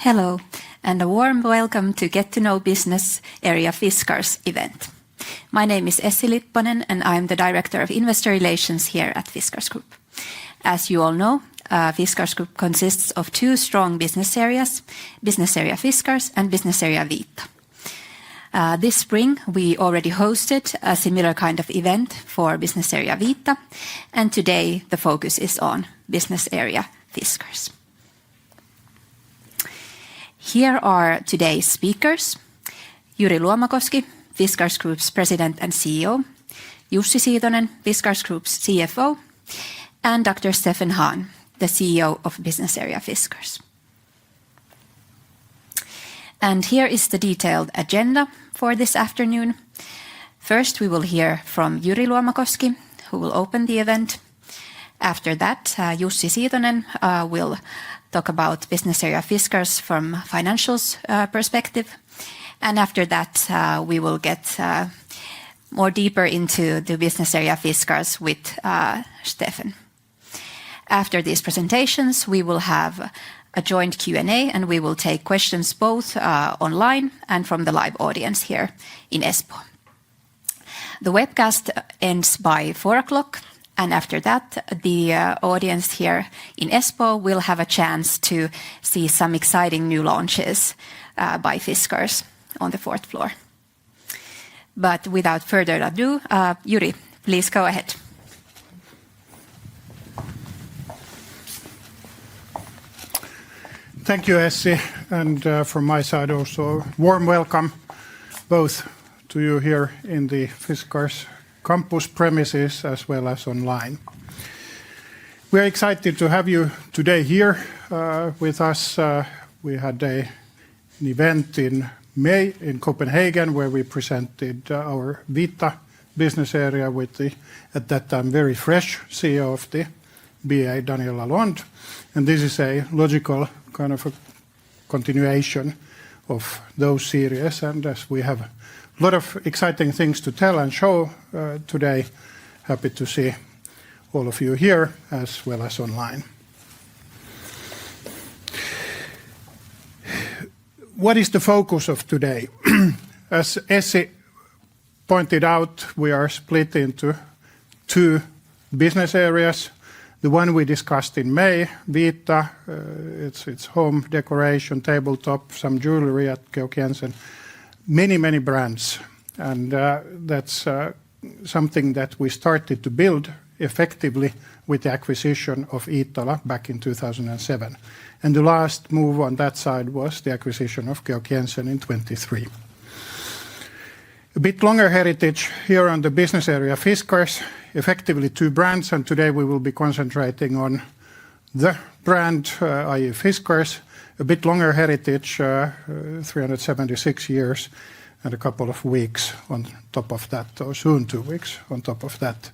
Hello, and a warm welcome to Get to Know Business Area Fiskars event. My name is Essi Lipponen, and I'm the Director of Investor Relations here at Fiskars Group. As you all know, Fiskars Group consists of two strong business areas, Business Area Fiskars and Business Area Vita. This spring, we already hosted a similar kind of event for Business Area Vita, and today the focus is on Business Area Fiskars. Here are today's speakers: Jyri Luomakoski, Fiskars Group's President and CEO, Jussi Siitonen, Fiskars Group's CFO, and Dr. Stefan Hahn, the CEO of Business Area Fiskars. And here is the detailed agenda for this afternoon. First, we will hear from Jyri Luomakoski, who will open the event. After that, Jussi Siitonen will talk about Business Area Fiskars from financials perspective. And after that, we will get more deeper into the Business Area Fiskars with Stefan. After these presentations, we will have a joint Q&A, and we will take questions both online and from the live audience here in Espoo. The webcast ends by 4 o'clock, and after that, the audience here in Espoo will have a chance to see some exciting new launches by Fiskars on the 4th floor. But without further ado, Jyri, please go ahead. Thank you, Essi, and from my side also, warm welcome both to you here in the Fiskars campus premises as well as online. We are excited to have you today here with us. We had an event in May in Copenhagen where we presented our Vita business area with the, at that time, very fresh CEO of the BA, Daniel Lalonde. And this is a logical kind of a continuation of those series. And as we have a lot of exciting things to tell and show today, happy to see all of you here as well as online. What is the focus of today? As Essi pointed out, we are split into two business areas. The one we discussed in May, Vita, it's home decoration, tabletop, some jewelry at Georg Jensen, many brands. And that's something that we started to build effectively with the acquisition of Iittala back in 2007. And the last move on that side was the acquisition of Georg Jensen in 23. A bit longer heritage here on the business area Fiskars, effectively two brands, and today we will be concentrating on the brand, i.e. Fiskars, a bit longer heritage, 376 years and a couple of weeks on top of that, or soon 2 weeks on top of that.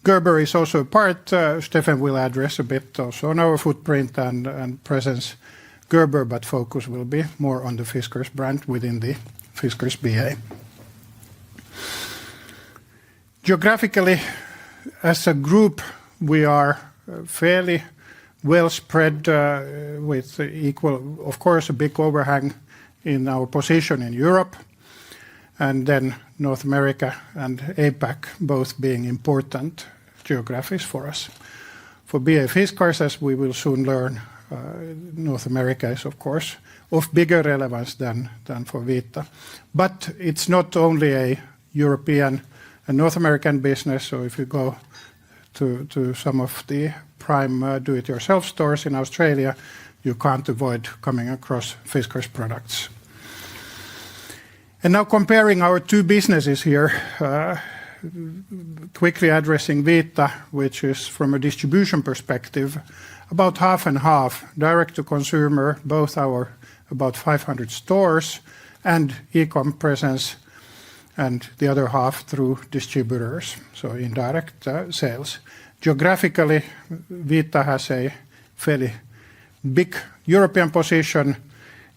Gerber is also a part. Stefan will address a bit also on our footprint and presence Gerber, but focus will be more on the Fiskars brand within the Fiskars BA. Geographically, as a group, we are fairly well spread with equal, of course, a big overhang in our position in Europe, and then North America and APAC both being important geographies for us. For BA Fiskars, as we will soon learn, North America is, of course, of bigger relevance than for Vita. But it's not only a European and North American business, so if you go to some of the prime do-it-yourself stores in Australia, you can't avoid coming across Fiskars products. And now comparing our two businesses here, quickly addressing Vita, which is from a distribution perspective, about half and half, direct to consumer, both our about 500 stores and e-com presence, and the other half through distributors, so indirect sales. Geographically, Vita has a fairly big European position,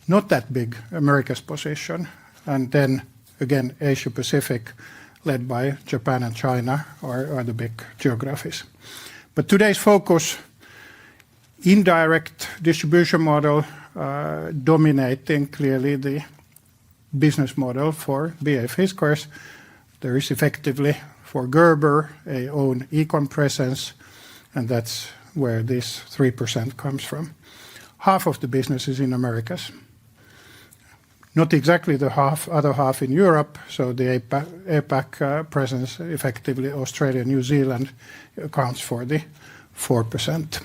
not that big America's position, and then again Asia Pacific, led by Japan and China, are the big geographies. But today's focus, indirect distribution model, dominating clearly the business model for BA Fiskars. There is effectively for Gerber a own e-com presence, and that's where this 3% comes from. Half of the business is in Americas. Not exactly the other half in Europe, so the APAC presence, effectively Australia, New Zealand, accounts for the 4%.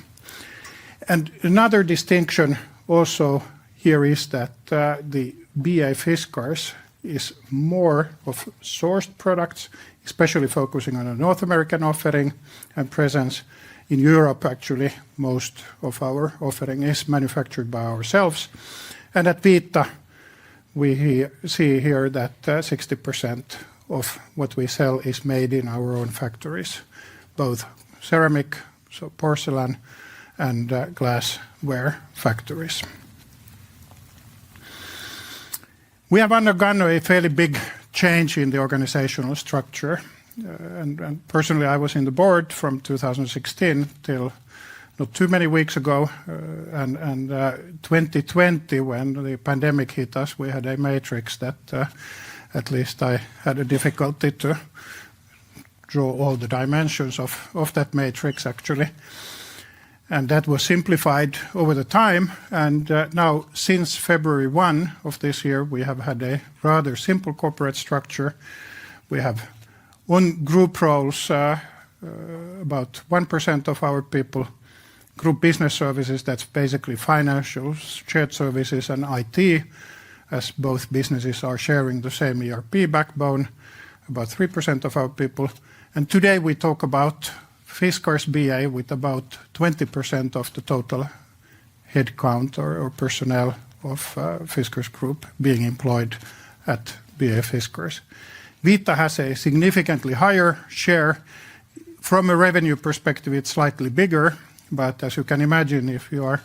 And another distinction also here is that the BA Fiskars is more of sourced products, especially focusing on a North American offering and presence. In Europe, actually, most of our offering is manufactured by ourselves. And at Vita, we see here that 60% of what we sell is made in our own factories, both ceramic, so porcelain, and glassware factories. We have undergone a fairly big change in the organizational structure. And personally, I was in the board from 2016 till not too many weeks ago. And 2020, when the pandemic hit us, we had a matrix that at least I had a difficulty to draw all the dimensions of that matrix, actually. And that was simplified over the time. And now, since February 1 of this year, we have had a rather simple corporate structure. We have on group roles, about 1% of our people. Group business services, that's basically financials, shared services, and IT, as both businesses are sharing the same ERP backbone, about 3% of our people. And today we talk about Fiskars BA with about 20% of the total headcount or personnel of Fiskars Group being employed at BA Fiskars. Vita has a significantly higher share. From a revenue perspective, it's slightly bigger, but as you can imagine, if you are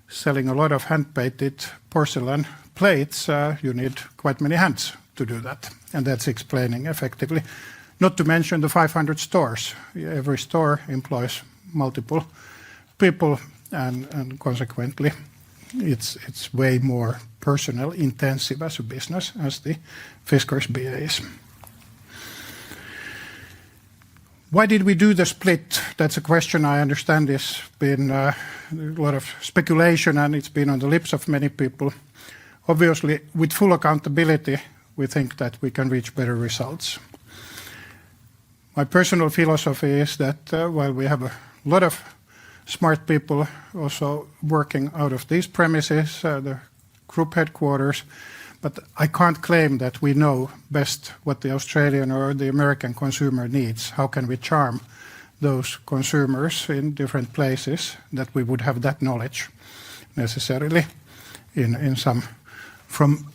selling a lot of hand-painted porcelain plates, you need quite many hands to do that, and that's explaining effectively. Not to mention the 500 stores. Every store employs multiple people, and consequently, it's way more personnel intensive as a business as the Fiskars BA is. Why did we do the split? That's a question I understand has been a lot of speculation, and it's been on the lips of many people. Obviously, with full accountability, we think that we can reach better results. My personal philosophy is that while we have a lot of smart people also working out of these premises, the group headquarters, but I can't claim that we know best what the Australian or the American consumer needs. How can we charm those consumers in different places that we would have that knowledge necessarily in some, from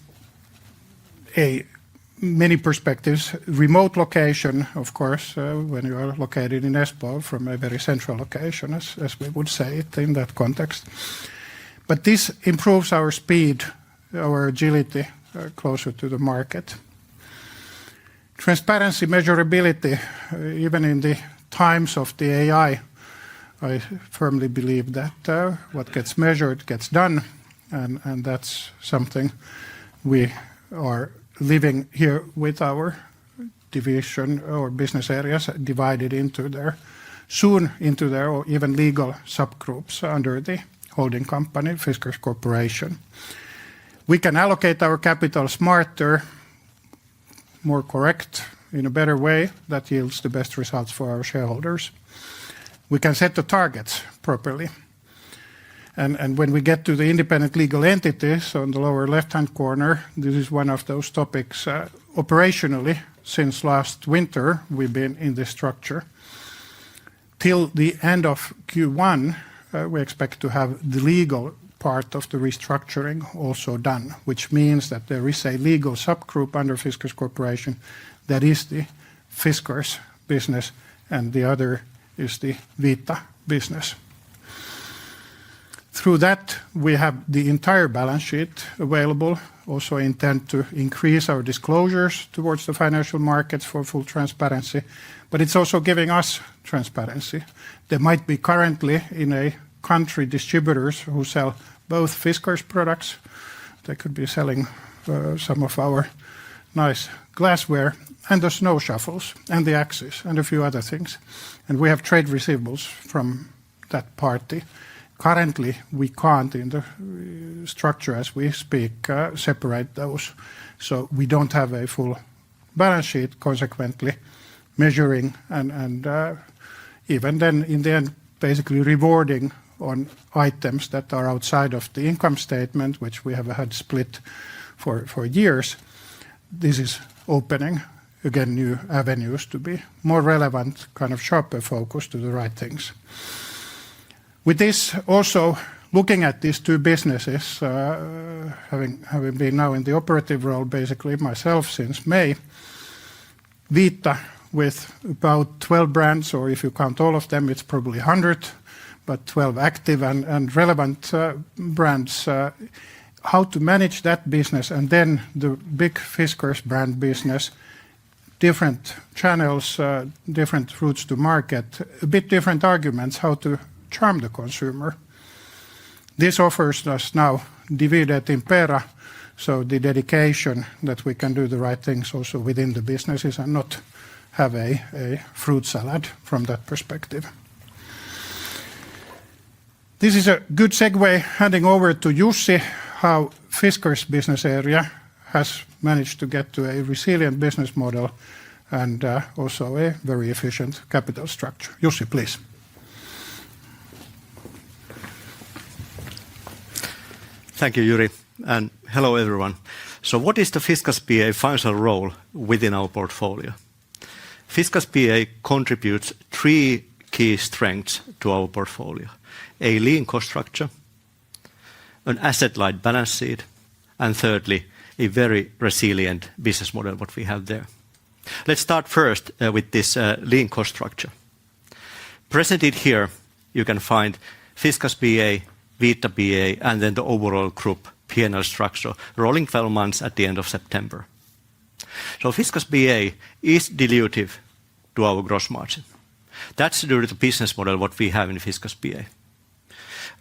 many perspectives, remote location, of course, when you are located in Espoo, from a very central location, as we would say it in that context. But this improves our speed, our agility closer to the market. Transparency, measurability, even in the times of the AI, I firmly believe that what gets measured gets done, and that's something we are living here with our division or business areas divided into their, soon into their or even legal subgroups under the holding company, Fiskars Corporation. We can allocate our capital smarter, more correct, in a better way that yields the best results for our shareholders. We can set the targets properly. And when we get to the independent legal entities on the lower left-hand corner, this is one of those topics. Operationally, since last winter, we've been in this structure. Till the end of Q1, we expect to have the legal part of the restructuring also done, which means that there is a legal subgroup under Fiskars Corporation that is the Fiskars business, and the other is the Vita business. Through that, we have the entire balance sheet available. Also intend to increase our disclosures towards the financial markets for full transparency, but it's also giving us transparency. There might be currently in a country distributors who sell both Fiskars products. They could be selling some of our nice glassware, and the snow shovels, and the axes, and a few other things. And we have trade receivables from that party. Currently, we can't, in the structure as we speak, separate those. So we don't have a full balance sheet, consequently, measuring and even then, in the end, basically rewarding on items that are outside of the income statement, which we have had split for years. This is opening, again, new avenues to be more relevant, kind of sharper focus to the right things. With this, also looking at these two businesses, having been now in the operative role, basically myself since May, Vita with about 12 brands, or if you count all of them, it's probably 100, but 12 active and relevant brands, how to manage that business, and then the big Fiskars brand business, different channels, different routes to market, a bit different arguments how to charm the consumer. This offers us now divide et impera, so the dedication that we can do the right things also within the businesses and not have a fruit salad from that perspective. This is a good segue, handing over to Jussi, how Fiskars business area has managed to get to a resilient business model and also a very efficient capital structure. Jussi, please. Thank you, Jyri, and hello everyone. So what is the Fiskars BA financial role within our portfolio? Fiskars BA contributes 3 key strengths to our portfolio: a lean cost structure, an asset-light balance sheet, and thirdly, a very resilient business model, what we have there. Let's start first with this lean cost structure. Presented here, you can find Fiskars BA, Vita BA, and then the overall group P&L structure, rolling 12 months at the end of September. So Fiskars BA is dilutive to our gross margin. That's due to the business model what we have in Fiskars BA.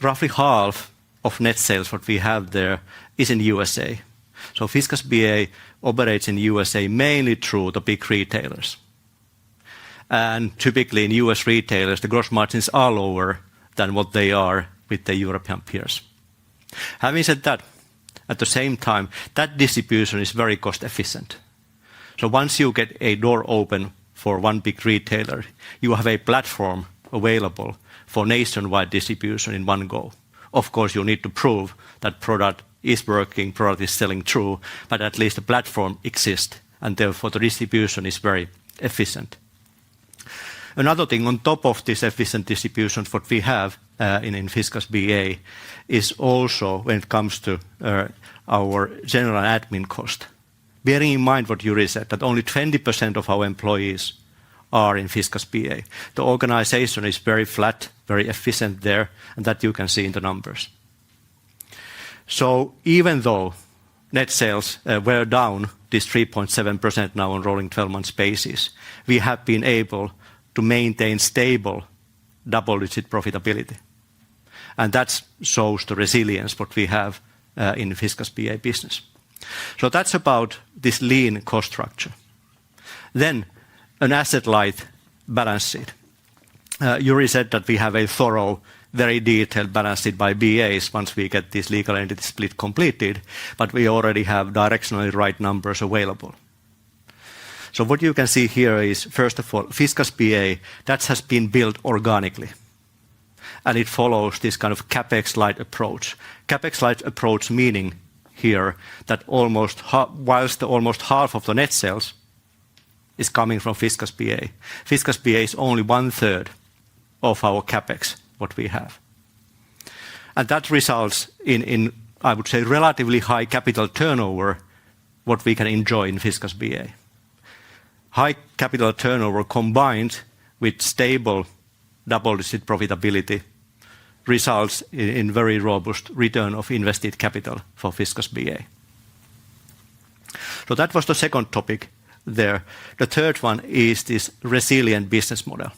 Roughly half of net sales what we have there is in USA. So Fiskars BA operates in USA mainly through the big retailers. And typically in US retailers, the gross margins are lower than what they are with the European peers. Having said that, at the same time, that distribution is very cost efficient. So once you get a door open for one big retailer, you have a platform available for nationwide distribution in one go. Of course, you need to prove that product is working, product is selling true, but at least the platform exists, and therefore the distribution is very efficient. Another thing on top of this efficient distribution, what we have in Fiskars BA is also when it comes to our general and admin cost. Bearing in mind what Jyri said, that only 20% of our employees are in Fiskars BA. The organization is very flat, very efficient there, and that you can see in the numbers. So even though net sales were down this 3.7% now on rolling 12 months basis, we have been able to maintain stable double-digit profitability. And that shows the resilience what we have in the Fiskars BA business. So that's about this lean cost structure. Then an asset-light balance sheet. Jyri said that we have a thorough, very detailed balance sheet by BAs once we get this legal entity split completed, but we already have directionally right numbers available. So what you can see here is, first of all, Fiskars BA, that has been built organically. And it follows this kind of CapEx-light approach. CapEx-light approach meaning here that whilst almost half of the net sales is coming from Fiskars BA, Fiskars BA is only 1/3 of our CapEx, what we have. And that results in, I would say, relatively high capital turnover, what we can enjoy in Fiskars BA. High capital turnover combined with stable double-digit profitability results in very robust return of invested capital for Fiskars BA. So that was the second topic there. The third one is this resilient business model.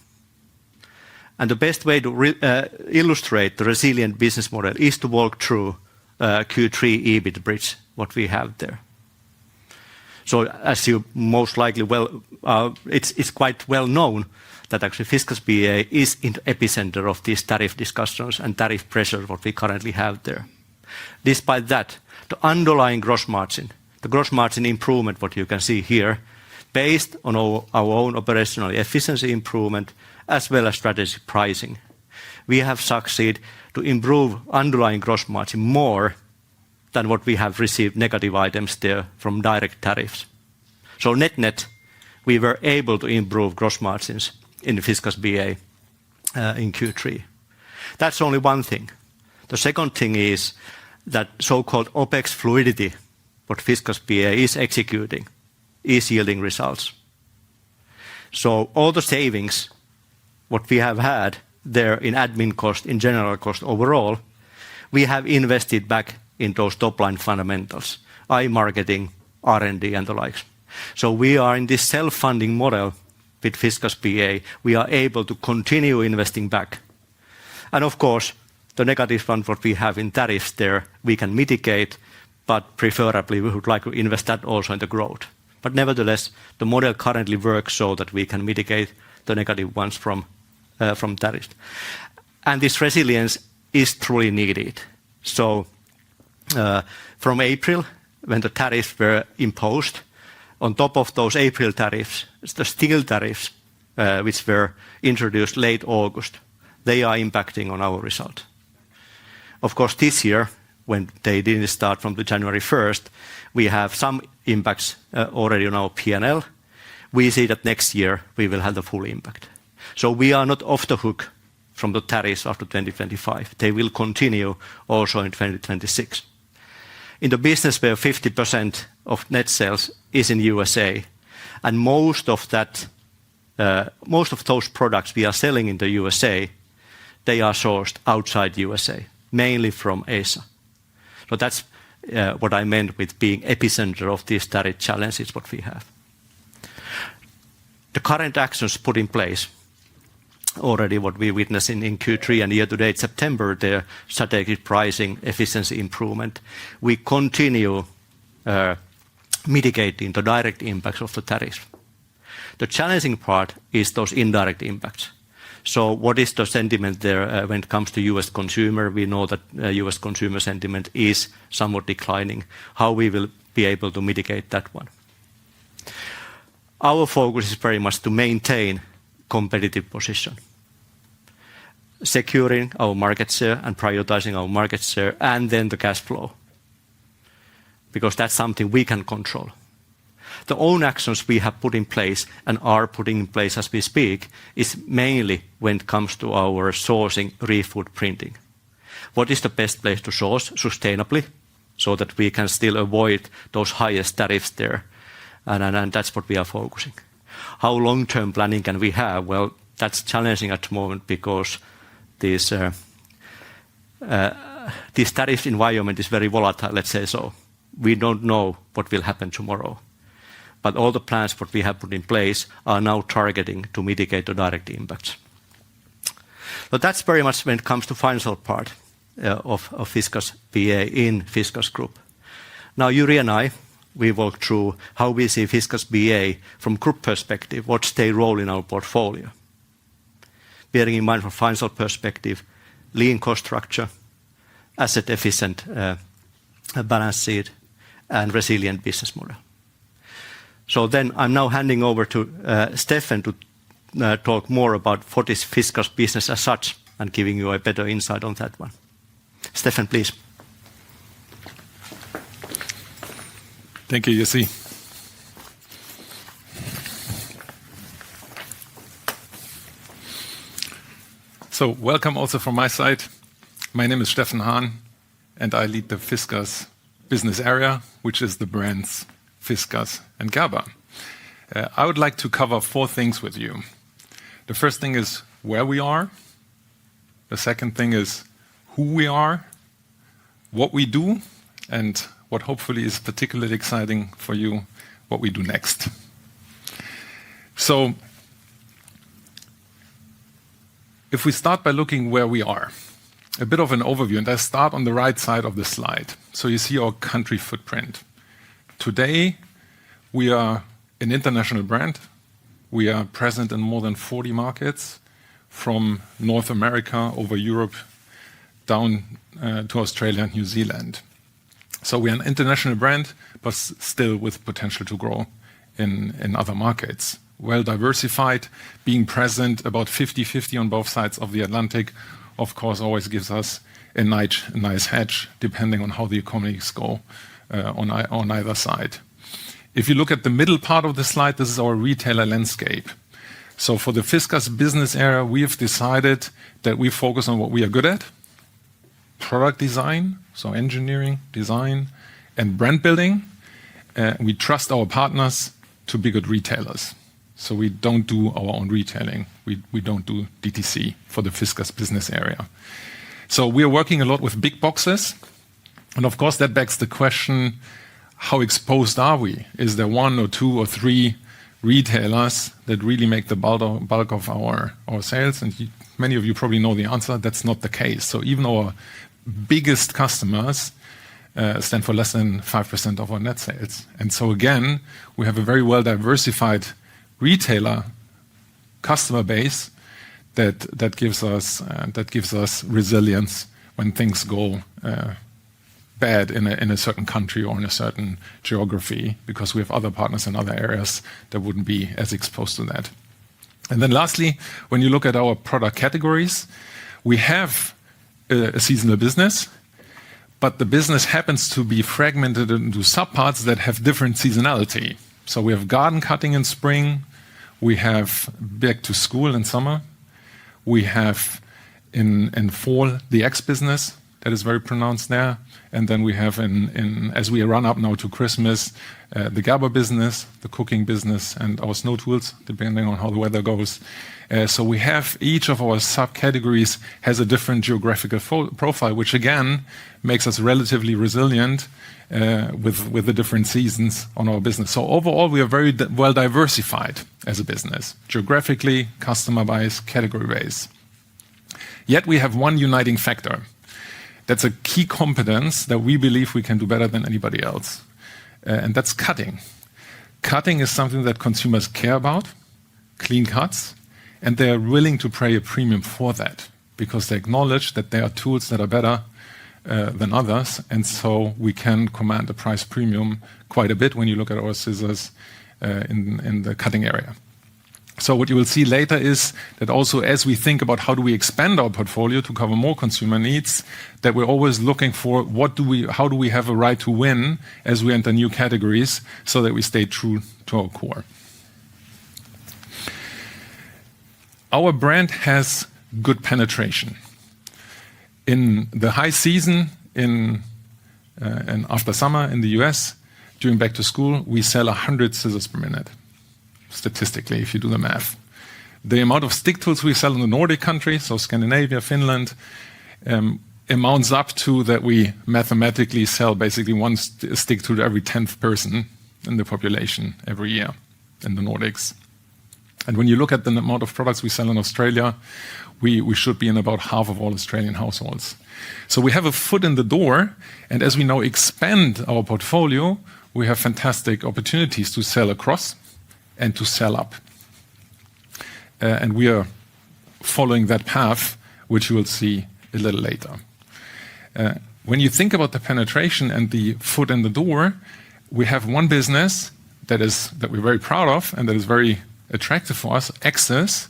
And the best way to illustrate the resilient business model is to walk through Q3 EBIT bridge, what we have there. So as you most likely it's quite well known that actually Fiskars BA is in the epicenter of these tariff discussions and tariff pressure what we currently have there. Despite that, the underlying gross margin, the gross margin improvement, what you can see here, based on our own operational efficiency improvement as well as strategic pricing, we have succeeded to improve underlying gross margin more than what we have received negative items there from direct tariffs. So net, we were able to improve gross margins in the Fiskars BA in Q3. That's only one thing. The second thing is that so-called OPEX fluidity, what Fiskars BA is executing, is yielding results. So all the savings, what we have had there in admin cost, in general cost overall, we have invested back in those top-line fundamentals, marketing, R&D, and the likes. So we are in this self-funding model with Fiskars BA. We are able to continue investing back. And of course, the negative one, what we have in tariffs there, we can mitigate, but preferably we would like to invest that also in the growth. But nevertheless, the model currently works so that we can mitigate the negative ones from tariffs. And this resilience is truly needed. So from April, when the tariffs were imposed, on top of those April tariffs, the steel tariffs, which were introduced late August, they are impacting on our result. Of course, this year, when they didn't start from the January 1st, we have some impacts already on our P&L. We see that next year we will have the full impact. So we are not off the hook from the tariffs after 2025. They will continue also in 2026. In the business where 50% of net sales is in USA, and most of those products we are selling in the USA, they are sourced outside USA, mainly from Asia. So that's what I meant with being epicenter of these tariff challenges what we have. The current actions put in place, already what we witnessed in Q3 and year-to-date September, their strategic pricing, efficiency improvement, we continue mitigating the direct impacts of the tariffs. The challenging part is those indirect impacts. So what is the sentiment there when it comes to US consumer? We know that US consumer sentiment is somewhat declining. How we will be able to mitigate that one? Our focus is very much to maintain competitive position, securing our market share and prioritizing our market share, and then the cash flow, because that's something we can control. The own actions we have put in place and are putting in place as we speak is mainly when it comes to our sourcing, refootprinting. What is the best place to source sustainably so that we can still avoid those highest tariffs there? And that's what we are focusing. How long-term planning can we have? Well, that's challenging at the moment because this tariff environment is very volatile, let's say so. We don't know what will happen tomorrow. But all the plans what we have put in place are now targeting to mitigate the direct impacts. But that's very much when it comes to financial part of Fiskars BA in Fiskars Group. Now, Jyri and I, we walk through how we see Fiskars BA from group perspective, what's their role in our portfolio. Bearing in mind from financial perspective, lean cost structure, asset efficient balance sheet, and resilient business model. So then I'm now handing over to Stefan to talk more about what is Fiskars business as such and giving you a better insight on that one. Stefan, please. Thank you, Jussi. So welcome also from my side. My name is Stefan Hahn, and I lead the Fiskars business area, which is the brands Fiskars and Gerber. I would like to cover 4 things with you. The first thing is where we are. The second thing is who we are, what we do, and what hopefully is particularly exciting for you, what we do next. So if we start by looking where we are, a bit of an overview, and I start on the right side of the slide. So you see our country footprint. Today, we are an international brand. We are present in more than 40 markets, from North America over Europe down to Australia and New Zealand. So we are an international brand, but still with potential to grow in other markets. Well diversified, being present about 50-50 on both sides of the Atlantic, of course, always gives us a nice hedge, depending on how the economies go on either side. If you look at the middle part of the slide, this is our retailer landscape. So for the Fiskars business area, we have decided that we focus on what we are good at: product design, so engineering, design, and brand building. We trust our partners to be good retailers. So we don't do our own retailing. We don't do DTC for the Fiskars business area. So we are working a lot with big boxes. And of course, that begs the question, how exposed are we? Is there one or two or three retailers that really make the bulk of our sales? And many of you probably know the answer. That's not the case. So even our biggest customers stand for less than 5% of our net sales. And so again, we have a very well diversified retailer customer base that gives us resilience when things go bad in a certain country or in a certain geography, because we have other partners in other areas that wouldn't be as exposed to that. And then lastly, when you look at our product categories, we have a seasonal business, but the business happens to be fragmented into subparts that have different seasonality. So we have garden cutting in spring, we have back to school in summer, we have in fall the eggs business that is very pronounced there, and then we have as we run up now to Christmas, the Gerber business, the cooking business, and our snow tools, depending on how the weather goes. So we have each of our subcategories has a different geographical profile, which again makes us relatively resilient with the different seasons on our business. So overall, we are very well diversified as a business, geographically, customer-wise, category-wise. Yet we have one uniting factor. That's a key competence that we believe we can do better than anybody else. And that's cutting. Cutting is something that consumers care about, clean cuts, and they're willing to pay a premium for that because they acknowledge that there are tools that are better than others. And so we can command a price premium quite a bit when you look at our scissors in the cutting area. So what you will see later is that also as we think about how do we expand our portfolio to cover more consumer needs, that we're always looking for how do we have a right to win as we enter new categories so that we stay true to our core. Our brand has good penetration. In the high season and after summer in the US, during back to school, we sell 100 scissors per minute. Statistically, if you do the math. The amount of stick tools we sell in the Nordic countries, so Scandinavia, Finland, amounts up to that we mathematically sell basically one stick tool to every 10th person in the population every year in the Nordics. And when you look at the amount of products we sell in Australia, we should be in about half of all Australian households. So we have a foot in the door, and as we now expand our portfolio, we have fantastic opportunities to sell across and to sell up. And we are following that path, which you will see a little later. When you think about the penetration and the foot in the door, we have one business that we're very proud of and that is very attractive for us, Access,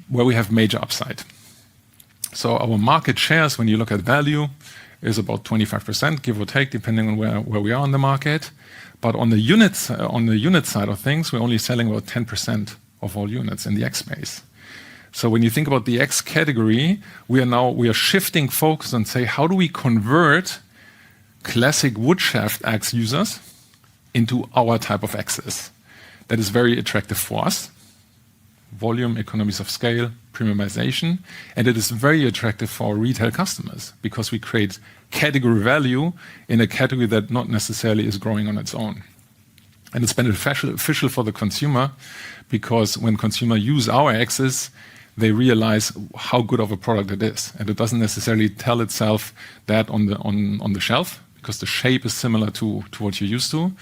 where we have major upside. So our market shares, when you look at value, is about 25%, give or take, depending on where we are in the market. But on the unit side of things, we're only selling about 10% of all units in the X space. So when you think about the X category, we are shifting focus and say, how do we convert classic wood shaft axe users into our type of axes? That is very attractive for us. Volume, economies of scale, premiumization, and it is very attractive for our retail customers because we create category value in a category that not necessarily is growing on its own. And it's beneficial for the consumer because when consumers use our axes, they realize how good of a product it is. And it doesn't necessarily tell itself that on the shelf, because the shape is similar to what you're used to,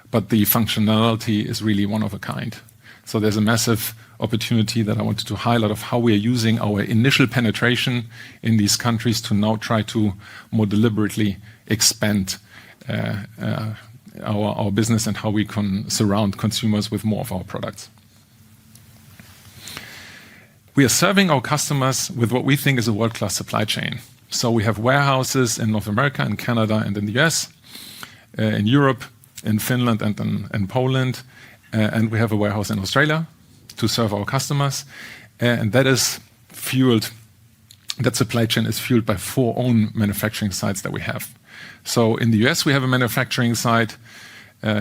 but the functionality is really one of a kind. So there's a massive opportunity that I wanted to highlight of how we are using our initial penetration in these countries to now try to more deliberately expand our business and how we can surround consumers with more of our products. We are serving our customers with what we think is a world-class supply chain. So we have warehouses in North America, in Canada, and in the US, in Europe, in Finland, and in Poland, and we have a warehouse in Australia to serve our customers, and that supply chain is fueled by 4 own manufacturing sites that we have. So in the US, we have a manufacturing site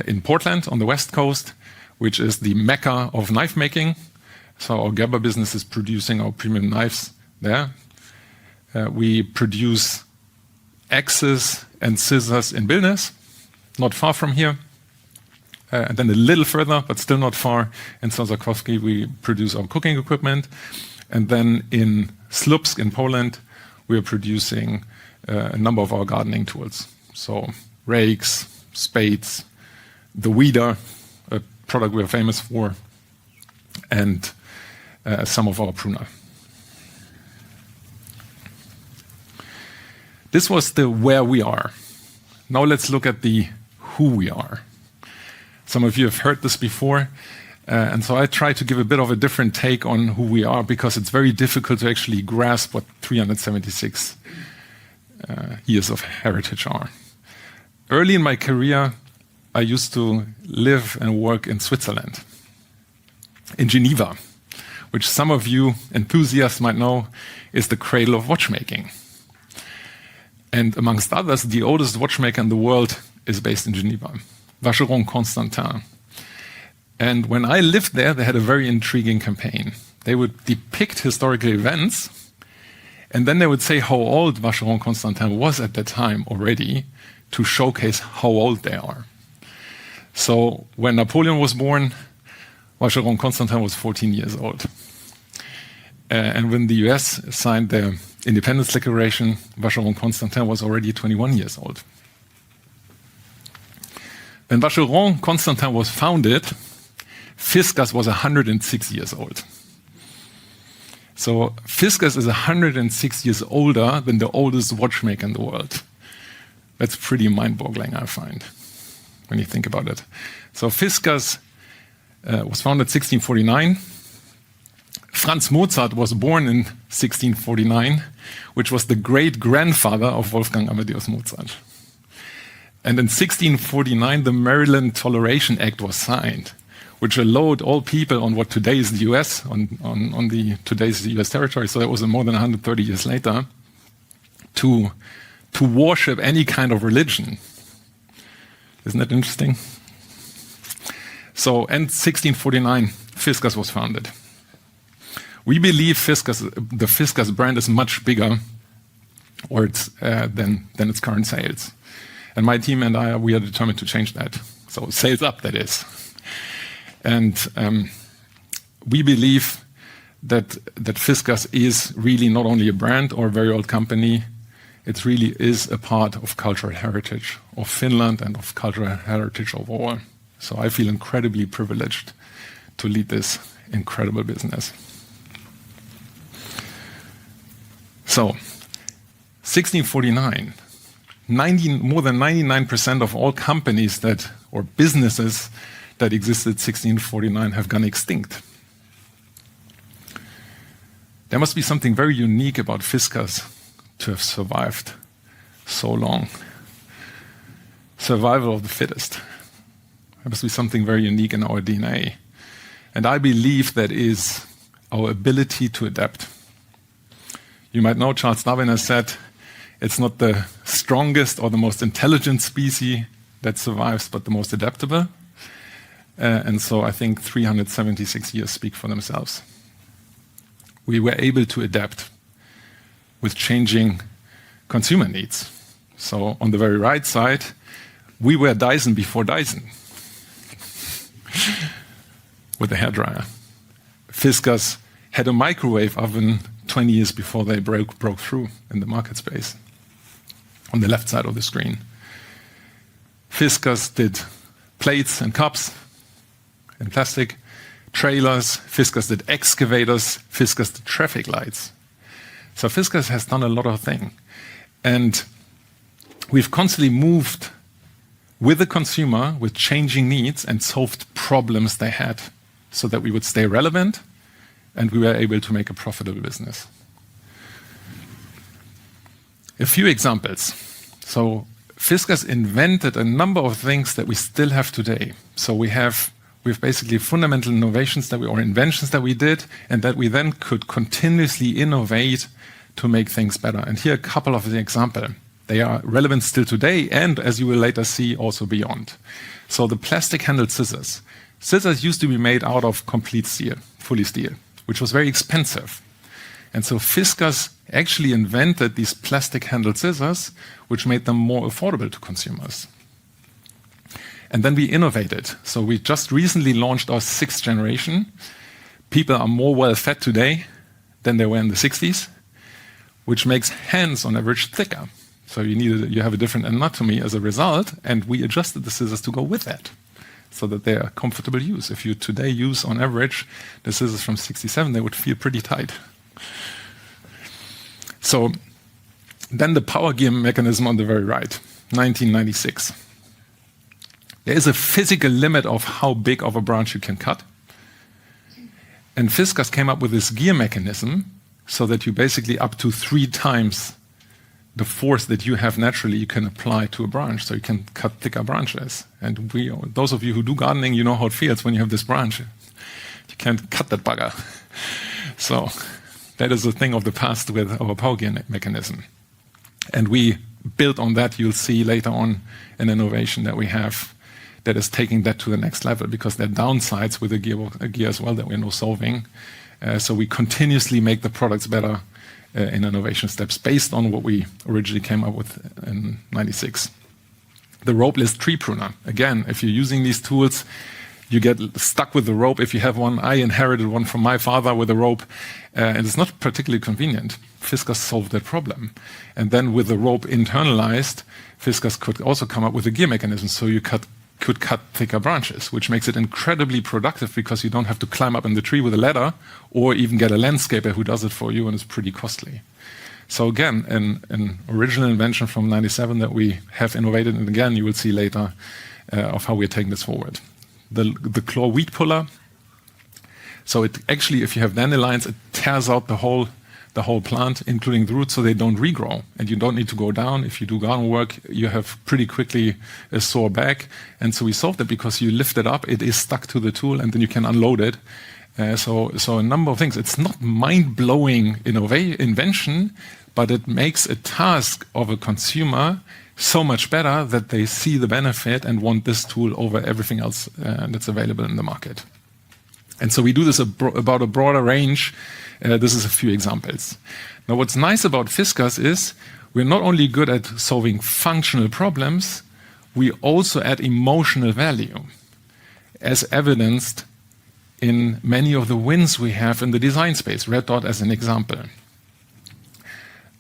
in Portland on the West Coast, which is the mecca of knife making. So our Gerber business is producing our premium knives there. We produce axes and scissors in Vilnius, not far from here. And then a little further, but still not far, in Sosakowski, we produce our cooking equipment. And then in Słupsk in Poland, we are producing a number of our gardening tools. So rakes, spades, the weeder, a product we are famous for, and some of our pruner. This was the where we are. Now let's look at the who we are. Some of you have heard this before, and so I try to give a bit of a different take on who we are because it's very difficult to actually grasp what 376 years of heritage are. Early in my career, I used to live and work in Switzerland, in Geneva, which some of you enthusiasts might know is the cradle of watchmaking. And amongst others, the oldest watchmaker in the world is based in Geneva, Vacheron Constantin. And when I lived there, they had a very intriguing campaign. They would depict historical events, and then they would say how old Vacheron Constantin was at that time already to showcase how old they are. So when Napoleon was born, Vacheron Constantin was 14 years old. And when the US signed their Independence Declaration, Vacheron Constantin was already 21 years old. When Vacheron Constantin was founded, Fiskars was 106 years old. So Fiskars is 106 years older than the oldest watchmaker in the world. That's pretty mind-boggling, I find, when you think about it. So Fiskars was founded in 1649. Franz Mozart was born in 1649, which was the great-grandfather of Wolfgang Amadeus Mozart. And in 1649, the Maryland Toleration Act was signed, which allowed all people on what today is the US, on the today's US territory, so that was more than 130 years later, to worship any kind of religion. Isn't that interesting? So, in 1649, Fiskars was founded. We believe the Fiskars brand is much bigger than its current sales. And my team and I, we are determined to change that. So sales up, that is. And we believe that Fiskars is really not only a brand or a very old company, it really is a part of cultural heritage of Finland and of cultural heritage overall. So I feel incredibly privileged to lead this incredible business. So, 1649, more than 99% of all companies or businesses that existed 1649 have gone extinct. There must be something very unique about Fiskars to have survived so long. Survival of the fittest. There must be something very unique in our DNA. And I believe that is our ability to adapt. You might know Charles Darwin has said, it's not the strongest or the most intelligent species that survives, but the most adaptable. And so I think 376 years speak for themselves. We were able to adapt with changing consumer needs. So on the very right side, we were Dyson before Dyson with the hairdryer. Fiskars had a microwave oven 20 years before they broke through in the market space. On the left side of the screen. Fiskars did plates and cups in plastic, trailers, Fiskars did excavators, Fiskars did traffic lights. So Fiskars has done a lot of things. And we've constantly moved with the consumer, with changing needs, and solved problems they had so that we would stay relevant and we were able to make a profitable business. A few examples. So Fiskars invented a number of things that we still have today. So we have basically fundamental innovations or inventions that we did, and that we then could continuously innovate to make things better. And here are a couple of the examples. They are relevant still today, and as you will later see, also beyond. So the plastic-handled scissors. Scissors used to be made out of complete steel, fully steel, which was very expensive. And so Fiskars actually invented these plastic-handled scissors, which made them more affordable to consumers. And then we innovated. So we just recently launched our 6th generation. People are more well-fed today than they were in the 60s, which makes hands on average thicker. So you have a different anatomy as a result, and we adjusted the scissors to go with that, so that they are comfortable use. If you today use, on average, the scissors from 67, they would feel pretty tight. So then the power gear mechanism on the very right, 1996. There is a physical limit of how big of a branch you can cut. And Fiskars came up with this gear mechanism so that you basically up to 3 times the force that you have naturally you can apply to a branch, so you can cut thicker branches. And those of you who do gardening, you know how it feels when you have this branch. You can't cut that bugger. So that is a thing of the past with our power gear mechanism. And we built on that. You'll see later on an innovation that we have that is taking that to the next level, because there are downsides with the gear as well that we're now solving. So we continuously make the products better in innovation steps based on what we originally came up with in 96. The ropeless tree pruner. Again, if you're using these tools, you get stuck with the rope if you have one. I inherited one from my father with a rope, and it's not particularly convenient. Fiskars solved that problem. And then with the rope internalized, Fiskars could also come up with a gear mechanism, so you could cut thicker branches, which makes it incredibly productive because you don't have to climb up in the tree with a ladder or even get a landscaper who does it for you, and it's pretty costly. So again, an original invention from 97 that we have innovated, and again, you will see later of how we're taking this forward. The claw weed puller. So it actually, if you have dandelions, it tears out the whole plant, including the roots, so they don't regrow. And you don't need to go down. If you do garden work, you have pretty quickly a sore back. And so we solved it because you lift it up, it is stuck to the tool, and then you can unload it. So a number of things. It's not mind-blowing invention, but it makes a task of a consumer so much better that they see the benefit and want this tool over everything else that's available in the market. And so we do this about a broader range. This is a few examples. Now, what's nice about Fiskars is we're not only good at solving functional problems, we also add emotional value, as evidenced in many of the wins we have in the design space. Red Dot as an example.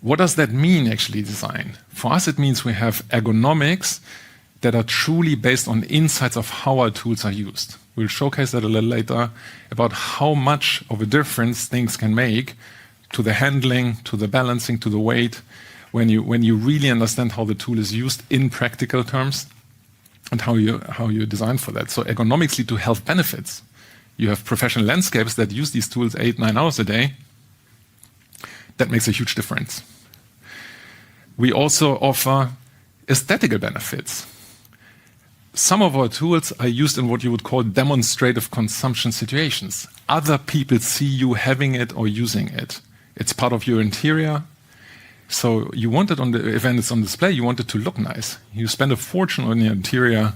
What does that mean, actually, design? For us, it means we have ergonomics that are truly based on insights of how our tools are used. We'll showcase that a little later about how much of a difference things can make to the handling, to the balancing, to the weight, when you really understand how the tool is used in practical terms and how you design for that. So ergonomics lead to health benefits. You have professional landscapes that use these tools 8-9 hours a day. That makes a huge difference. We also offer aesthetical benefits. Some of our tools are used in what you would call demonstrative consumption situations. Other people see you having it or using it. It's part of your interior. So you want it when it's on display, you want it to look nice. You spend a fortune on your interior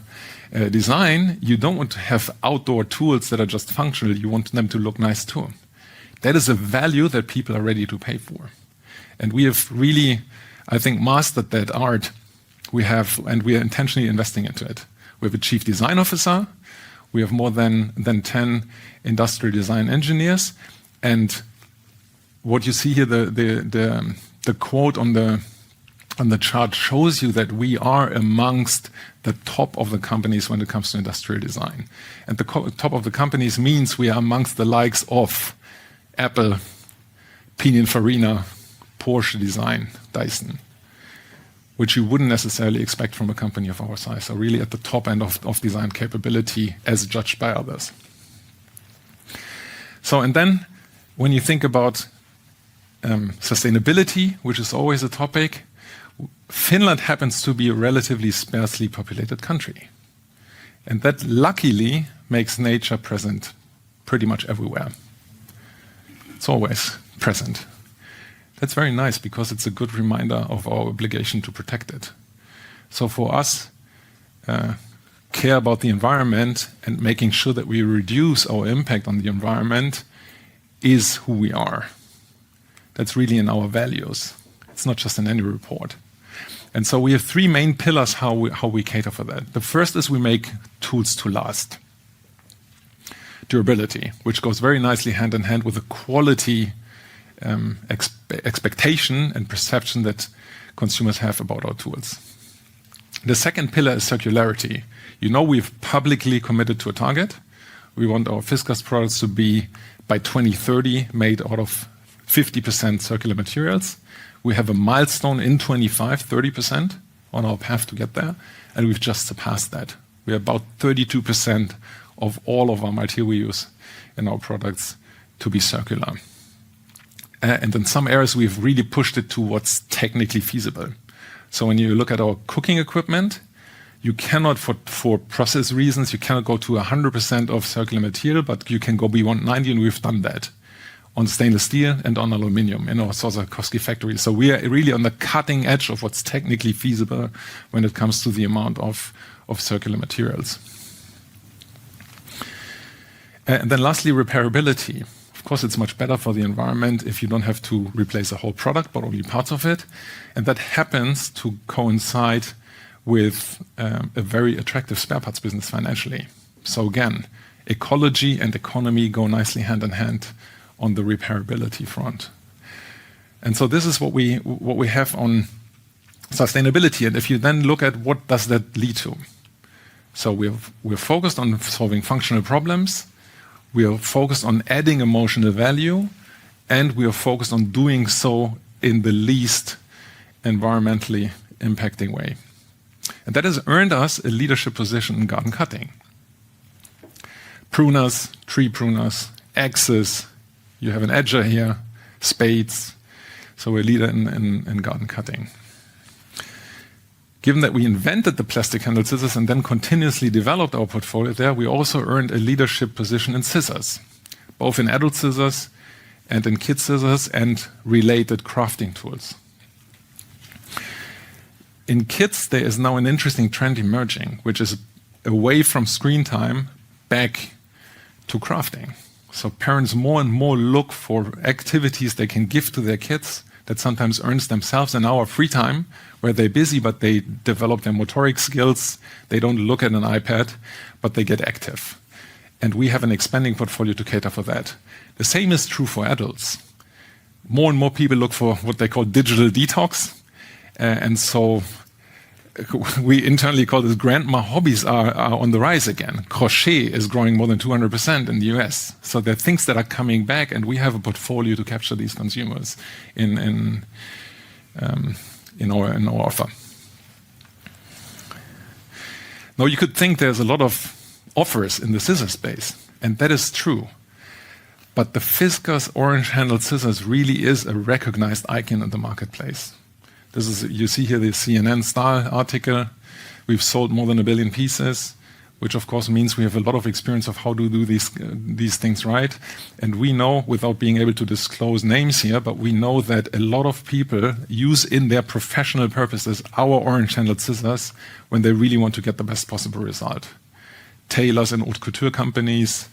design. You don't want to have outdoor tools that are just functional. You want them to look nice too. That is a value that people are ready to pay for. And we have really, I think, mastered that art. And we are intentionally investing into it. We have a chief design officer. We have more than 10 industrial design engineers. And what you see here, the quote on the chart shows you that we are amongst the top of the companies when it comes to industrial design. And the top of the companies means we are amongst the likes of Apple, Pininfarina, Porsche Design, Dyson, which you wouldn't necessarily expect from a company of our size. So really at the top end of design capability as judged by others. So, and then when you think about sustainability, which is always a topic, Finland happens to be a relatively sparsely populated country. And that luckily makes nature present pretty much everywhere. It's always present. That's very nice because it's a good reminder of our obligation to protect it. So for us, care about the environment and making sure that we reduce our impact on the environment is who we are. That's really in our values. It's not just in any report. And so we have three main pillars how we cater for that. The first is we make tools to last. Durability, which goes very nicely hand in hand with the quality expectation and perception that consumers have about our tools. The second pillar is circularity. You know, we've publicly committed to a target. We want our Fiskars products to be, by 2030, made out of 50% circular materials. We have a milestone in 25, 30% on our path to get there, and we've just surpassed that. We're about 32% of all of our material we use in our products to be circular. And in some areas, we've really pushed it to what's technically feasible. So when you look at our cooking equipment, you cannot, for process reasons, you cannot go to 100% of circular material, but you can go beyond 90, and we've done that on stainless steel and on aluminium in our Sosakowski factory. So we are really on the cutting edge of what's technically feasible when it comes to the amount of circular materials. And then lastly, repairability. Of course, it's much better for the environment if you don't have to replace a whole product, but only parts of it. And that happens to coincide with a very attractive spare parts business financially. So again, ecology and economy go nicely hand in hand on the repairability front. And so this is what we have on sustainability. And if you then look at what does that lead to? So we're focused on solving functional problems. We are focused on adding emotional value, and we are focused on doing so in the least environmentally impacting way. And that has earned us a leadership position in garden cutting. Pruners, tree pruners, axes, you have an edger here, spades. So we're a leader in garden cutting. Given that we invented the plastic handled scissors and then continuously developed our portfolio there, we also earned a leadership position in scissors, both in adult scissors and in kid scissors and related crafting tools. In kids, there is now an interesting trend emerging, which is away from screen time back to crafting. So parents more and more look for activities they can give to their kids that sometimes earns themselves an hour free time where they're busy, but they develop their motoric skills. They don't look at an iPad, but they get active. And we have an expanding portfolio to cater for that. The same is true for adults. More and more people look for what they call digital detox. And so we internally call this grandma hobbies are on the rise again. Crochet is growing more than 200% in the US. So there are things that are coming back, and we have a portfolio to capture these consumers in our offer. Now you could think there's a lot of offers in the scissor space, and that is true. But the Fiskars orange-handled scissors really is a recognized icon in the marketplace. This is, you see here the CNN style article. We've sold more than 1 billion pieces, which of course means we have a lot of experience of how to do these things right. And we know, without being able to disclose names here, but we know that a lot of people use in their professional purposes our orange-handled scissors when they really want to get the best possible result. Tailors and haute couture companies,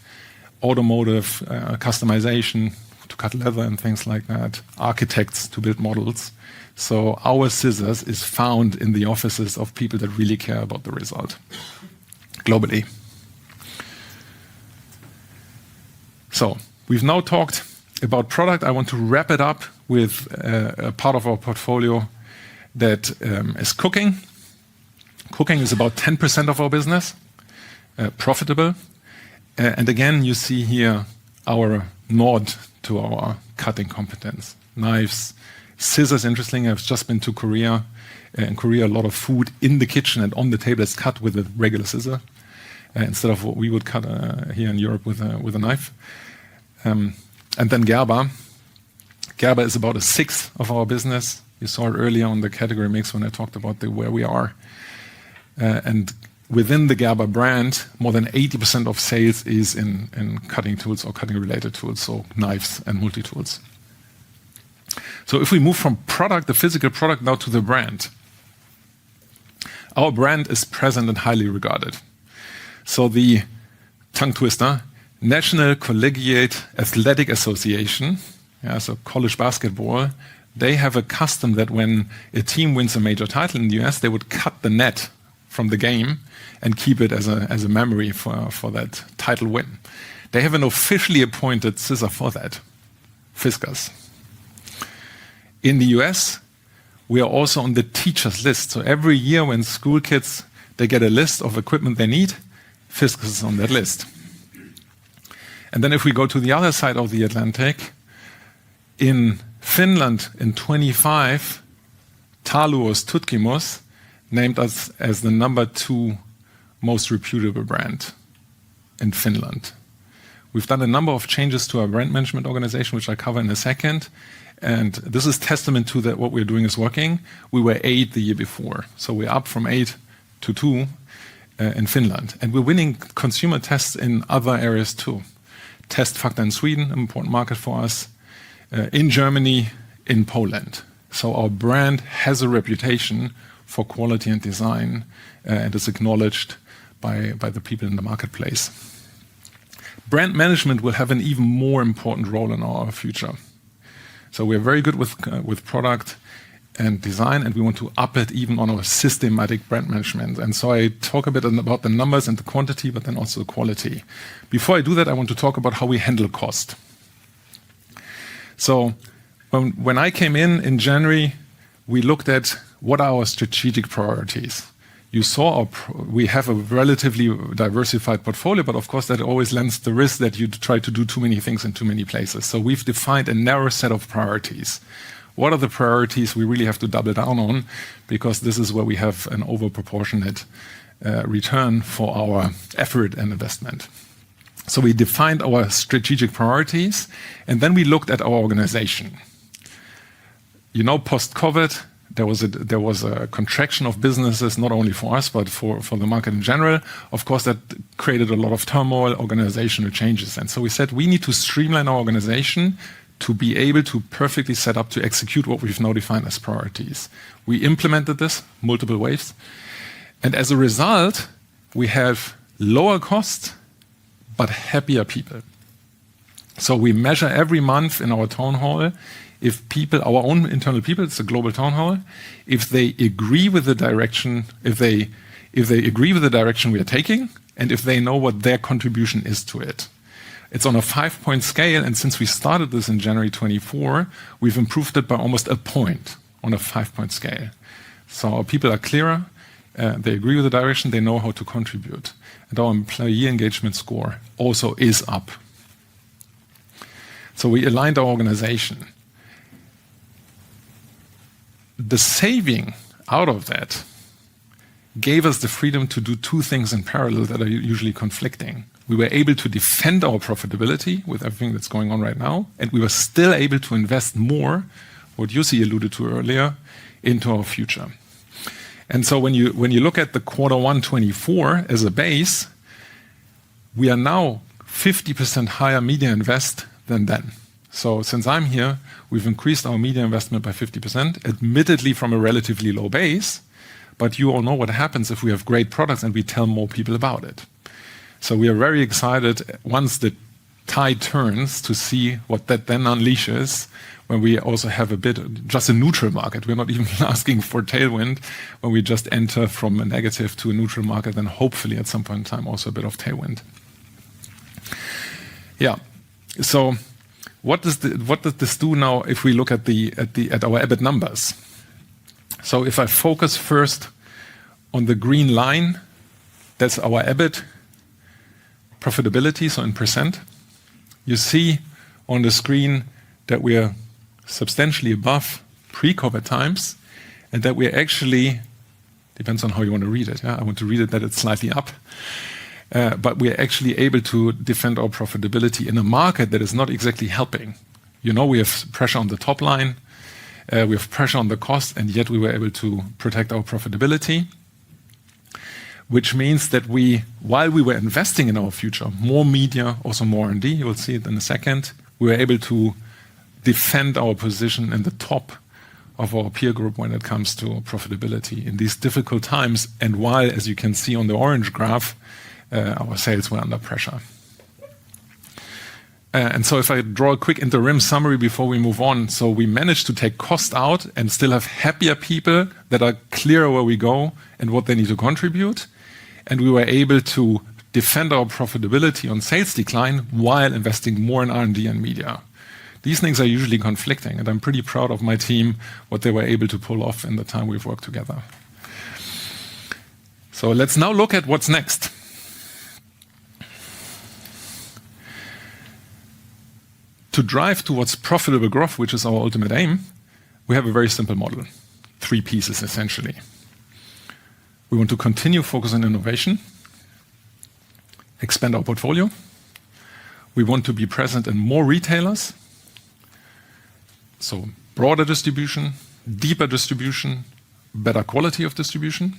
automotive customization to cut leather and things like that, architects to build models. So our scissors is found in the offices of people that really care about the result, globally. So we've now talked about product, I want to wrap it up with a part of our portfolio that is cooking. Cooking is about 10% of our business, profitable. And again, you see here our nod to our cutting competence. Knives, scissors, interesting. I've just been to Korea. In Korea, a lot of food in the kitchen and on the table is cut with a regular scissor instead of what we would cut here in Europe with a knife. And then Gerber. Gerber is about 1/6 of our business. You saw it earlier on the category mix when I talked about where we are. And within the Gerber brand, more than 80% of sales is in cutting tools or cutting-related tools, so knives and multi-tools. So if we move from product, the physical product, now to the brand. Our brand is present and highly regarded. So the tongue twister, National Collegiate Athletic Association, so college basketball, they have a custom that when a team wins a major title in the US, they would cut the net from the game and keep it as a memory for that title win. They have an officially appointed scissor for that, Fiskars. In the US, we are also on the teacher's list. So every year when school kids, they get a list of equipment they need, Fiskars is on that list. And then if we go to the other side of the Atlantic, in Finland in 25, Taluos Tutkimus named us as the number 2 most reputable brand in Finland. We've done a number of changes to our brand management organization, which I'll cover in a second. And this is testament to that what we're doing is working. We were 8 the year before. So we're up from 8 to 2 in Finland. And we're winning consumer tests in other areas too. Test Factor in Sweden, an important market for us. In Germany, in Poland. So our brand has a reputation for quality and design and is acknowledged by the people in the marketplace. Brand management will have an even more important role in our future. So we're very good with product and design, and we want to up it even on our systematic brand management. And so I talk a bit about the numbers and the quantity, but then also the quality. Before I do that, I want to talk about how we handle cost. So when I came in January, we looked at what are our strategic priorities. You saw we have a relatively diversified portfolio, but of course that always lends the risk that you try to do too many things in too many places. So we've defined a narrow set of priorities. What are the priorities we really have to double down on? Because this is where we have an overproportionate return for our effort and investment. So we defined our strategic priorities, and then we looked at our organization. You know, post-COVID, there was a contraction of businesses, not only for us, but for the market in general. Of course, that created a lot of turmoil, organizational changes. And so we said we need to streamline our organization to be able to perfectly set up to execute what we've now defined as priorities. We implemented this multiple ways. And as a result, we have lower cost, but happier people. So we measure every month in our town hall if people, our own internal people, it's a global town hall, if they agree with the direction, if they agree with the direction we are taking, and if they know what their contribution is to it. It's on a 5-point scale, and since we started this in January 24, we've improved it by almost a point on a 5-point scale. So our people are clearer, they agree with the direction, they know how to contribute. And our employee engagement score also is up. So we aligned our organization. The saving out of that gave us the freedom to do 2 things in parallel that are usually conflicting. We were able to defend our profitability with everything that's going on right now, and we were still able to invest more, what Jussi alluded to earlier, into our future. And so when you look at the Q1 24 as a base, we are now 50% higher media invest than then. So since I'm here, we've increased our media investment by 50%, admittedly from a relatively low base, but you all know what happens if we have great products and we tell more people about it. So we are very excited once the tide turns to see what that then unleashes when we also have just a neutral market. We're not even asking for tailwind. When we just enter from a negative to a neutral market, then hopefully at some point in time also a bit of tailwind. Yeah, so what does this do now if we look at our EBIT numbers? So if I focus first on the green line, that's our EBIT profitability, so in percent. You see on the screen that we are substantially above pre-COVID times, and that we're actually, depends on how you want to read it. Yeah? I want to read it that it's slightly up. But we're actually able to defend our profitability in a market that is not exactly helping. You know, we have pressure on the top line, we have pressure on the cost, and yet we were able to protect our profitability, which means that while we were investing in our future, more media, also more R&D, you will see it in a second, we were able to defend our position in the top of our peer group when it comes to profitability in these difficult times. And while, as you can see on the orange graph, our sales were under pressure. And so if I draw a quick interim summary before we move on, so we managed to take cost out and still have happier people that are clearer where we go and what they need to contribute. And we were able to defend our profitability on sales decline while investing more in R&D and media. These things are usually conflicting, and I'm pretty proud of my team, what they were able to pull off in the time we've worked together. So let's now look at what's next. To drive towards profitable growth, which is our ultimate aim, we have a very simple model. 3 pieces, essentially. We want to continue focus on innovation, expand our portfolio. We want to be present in more retailers, so broader distribution, deeper distribution, better quality of distribution.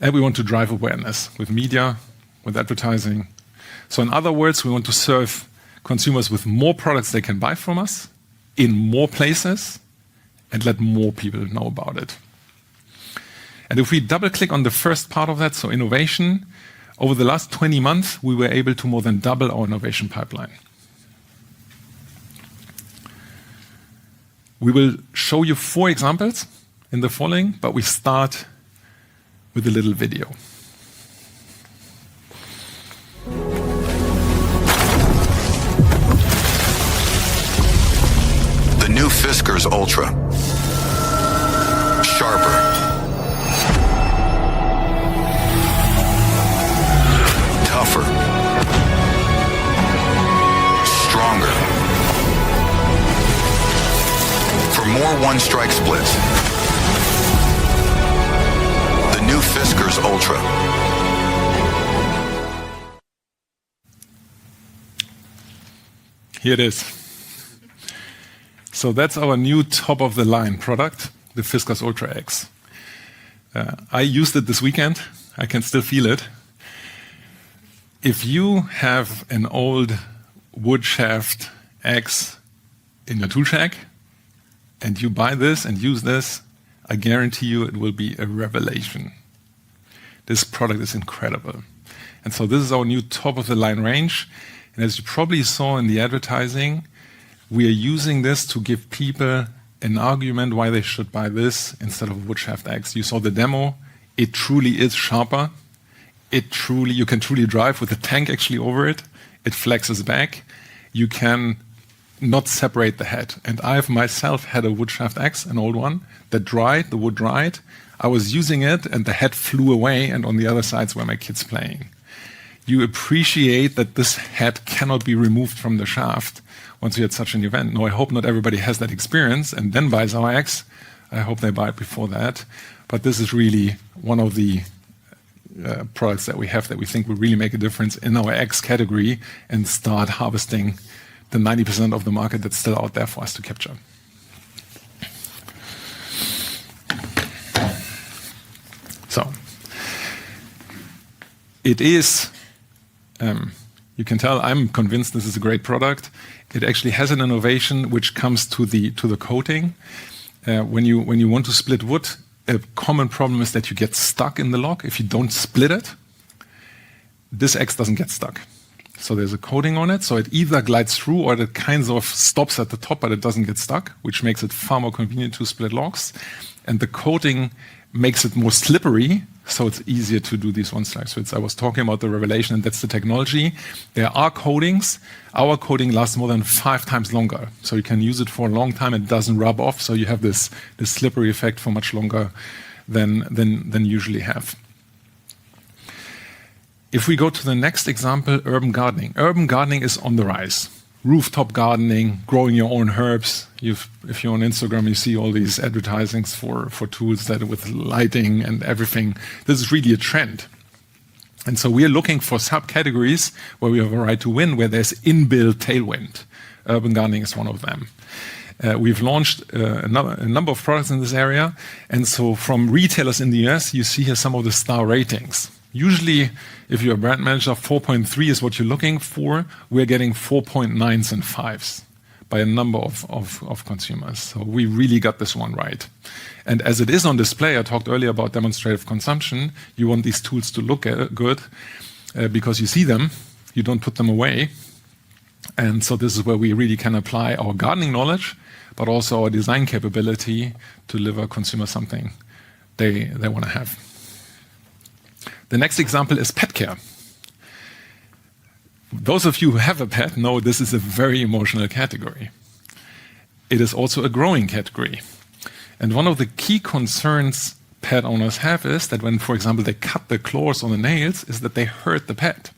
And we want to drive awareness with media, with advertising. So in other words, we want to serve consumers with more products they can buy from us in more places and let more people know about it. And if we double click on the first part of that, so innovation, over the last 20 months, we were able to more than double our innovation pipeline. We will show you 4 examples in the following, but we start with a little video. The new Fiskars Ultra. Sharper. Tougher. Stronger. For more one-strike splits. The new Fiskars Ultra. Here it is. So that's our new top-of-the-line product, the Fiskars Ultra X. I used it this weekend. I can still feel it. If you have an old wood shaft X in your tool shack, and you buy this and use this, I guarantee you it will be a revelation. This product is incredible. And so this is our new top-of-the-line range. And as you probably saw in the advertising, we are using this to give people an argument why they should buy this instead of wood shaft X. You saw the demo. It truly is sharper. You can truly drive with the tank actually over it. It flexes back. You can not separate the head. And I've myself had a wood shaft X, an old one, that dried, the wood dried. I was using it and the head flew away, and on the other sides were my kids playing. You appreciate that this head cannot be removed from the shaft once you had such an event. No, I hope not everybody has that experience and then buys our X. I hope they buy it before that. But this is really one of the products that we have that we think will really make a difference in our X category and start harvesting the 90% of the market that's still out there for us to capture. So, it is, you can tell I'm convinced this is a great product. It actually has an innovation which comes to the coating. When you want to split wood, a common problem is that you get stuck in the log if you don't split it. This X doesn't get stuck. So there's a coating on it, so it either glides through or it kind of stops at the top, but it doesn't get stuck, which makes it far more convenient to split logs. And the coating makes it more slippery, so it's easier to do these one-strike splits. I was talking about the revelation, and that's the technology. There are coatings. Our coating lasts more than 5 times longer, so you can use it for a long time. It doesn't rub off, so you have this slippery effect for much longer than usually have. If we go to the next example, urban gardening. Urban gardening is on the rise. Rooftop gardening, growing your own herbs. If you're on Instagram, you see all these advertisings for tools that with lighting and everything. This is really a trend. And so we are looking for subcategories where we have a right to win, where there's inbuilt tailwind. Urban gardening is one of them. We've launched a number of products in this area. And so from retailers in the US, you see here some of the star ratings. Usually, if you're a brand manager, 4.3 is what you're looking for. We're getting 4.9s and 5s by a number of consumers. So we really got this one right. And as it is on display, I talked earlier about demonstrative consumption. You want these tools to look good because you see them. You don't put them away. And so this is where we really can apply our gardening knowledge, but also our design capability to deliver consumers something they want to have. The next example is pet care. Those of you who have a pet know this is a very emotional category. It is also a growing category. And one of the key concerns pet owners have is that when, for example, they cut the claws on the nails, is that they hurt the pet.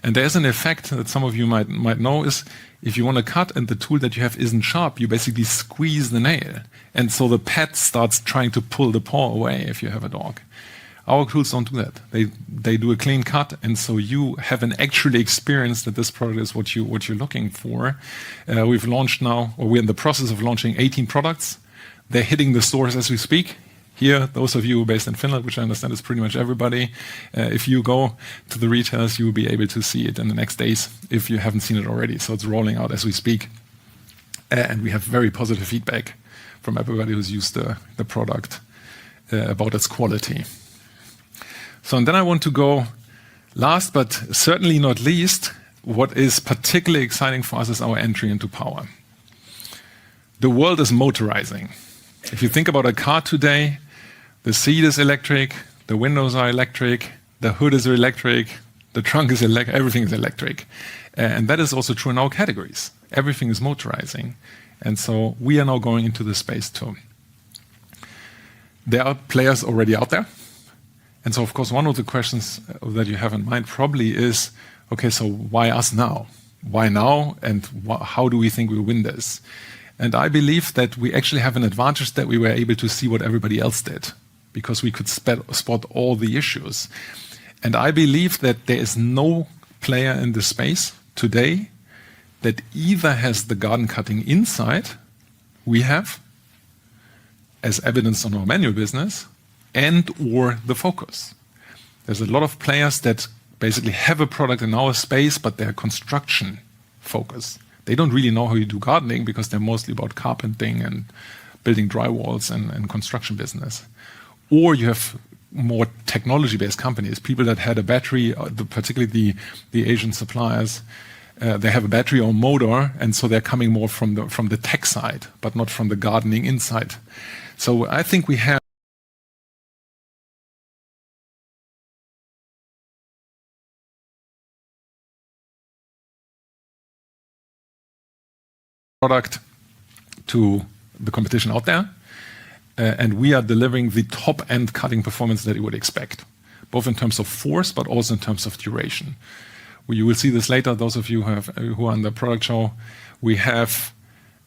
And there's an effect that some of you might know is if you want to cut and the tool that you have isn't sharp, you basically squeeze the nail. And so the pet starts trying to pull the paw away if you have a dog. Our tools don't do that. They do a clean cut, and so you have an actually experience that this product is what you're looking for. We've launched now, or we're in the process of launching 18 products. They're hitting the stores as we speak. Here, those of you who are based in Finland, which I understand is pretty much everybody, if you go to the retailers, you will be able to see it in the next days if you haven't seen it already. So it's rolling out as we speak. And we have very positive feedback from everybody who's used the product about its quality. So, and then I want to go last, but certainly not least, what is particularly exciting for us is our entry into power. The world is motorizing. If you think about a car today, the seat is electric, the windows are electric, the hood is electric, the trunk is electric, everything is electric. And that is also true in our categories. Everything is motorizing. And so we are now going into this space too. There are players already out there. And so, of course, one of the questions that you have in mind probably is, okay, so why us now? Why now? And how do we think we'll win this? And I believe that we actually have an advantage that we were able to see what everybody else did, because we could spot all the issues. And I believe that there is no player in this space today that either has the garden cutting insight we have, as evidenced on our manual business, and or the focus. There's a lot of players that basically have a product in our space, but they're construction focused. They don't really know how you do gardening because they're mostly about carpenting and building drywalls and construction business. Or you have more technology-based companies, people that had a battery, particularly the Asian suppliers, they have a battery or motor, and so they're coming more from the tech side, but not from the gardening inside. So I think we have product to the competition out there, and we are delivering the top-end cutting performance that you would expect, both in terms of force, but also in terms of duration. You will see this later, those of you who are on the product show. We have,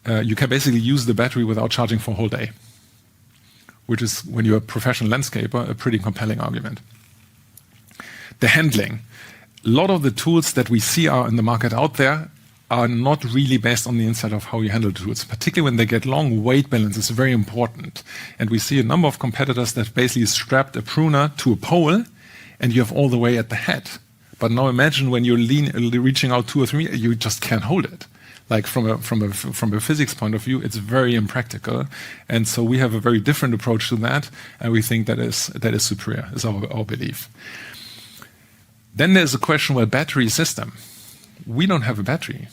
you can basically use the battery without charging for a whole day, which is, when you're a professional landscaper, a pretty compelling argument. The handling. A lot of the tools that we see are in the market out there are not really based on the insight of how you handle the tools. Particularly when they get long, weight balance is very important. And we see a number of competitors that basically strapped a pruner to a pole and you have all the way at the head. But now imagine when you're reaching out 2 or 3, you just can't hold it. Like from a physics point of view, it's very impractical. And so we have a very different approach to that. And we think that is superior, is our belief. Then there's a question, well, battery system. We don't have a battery.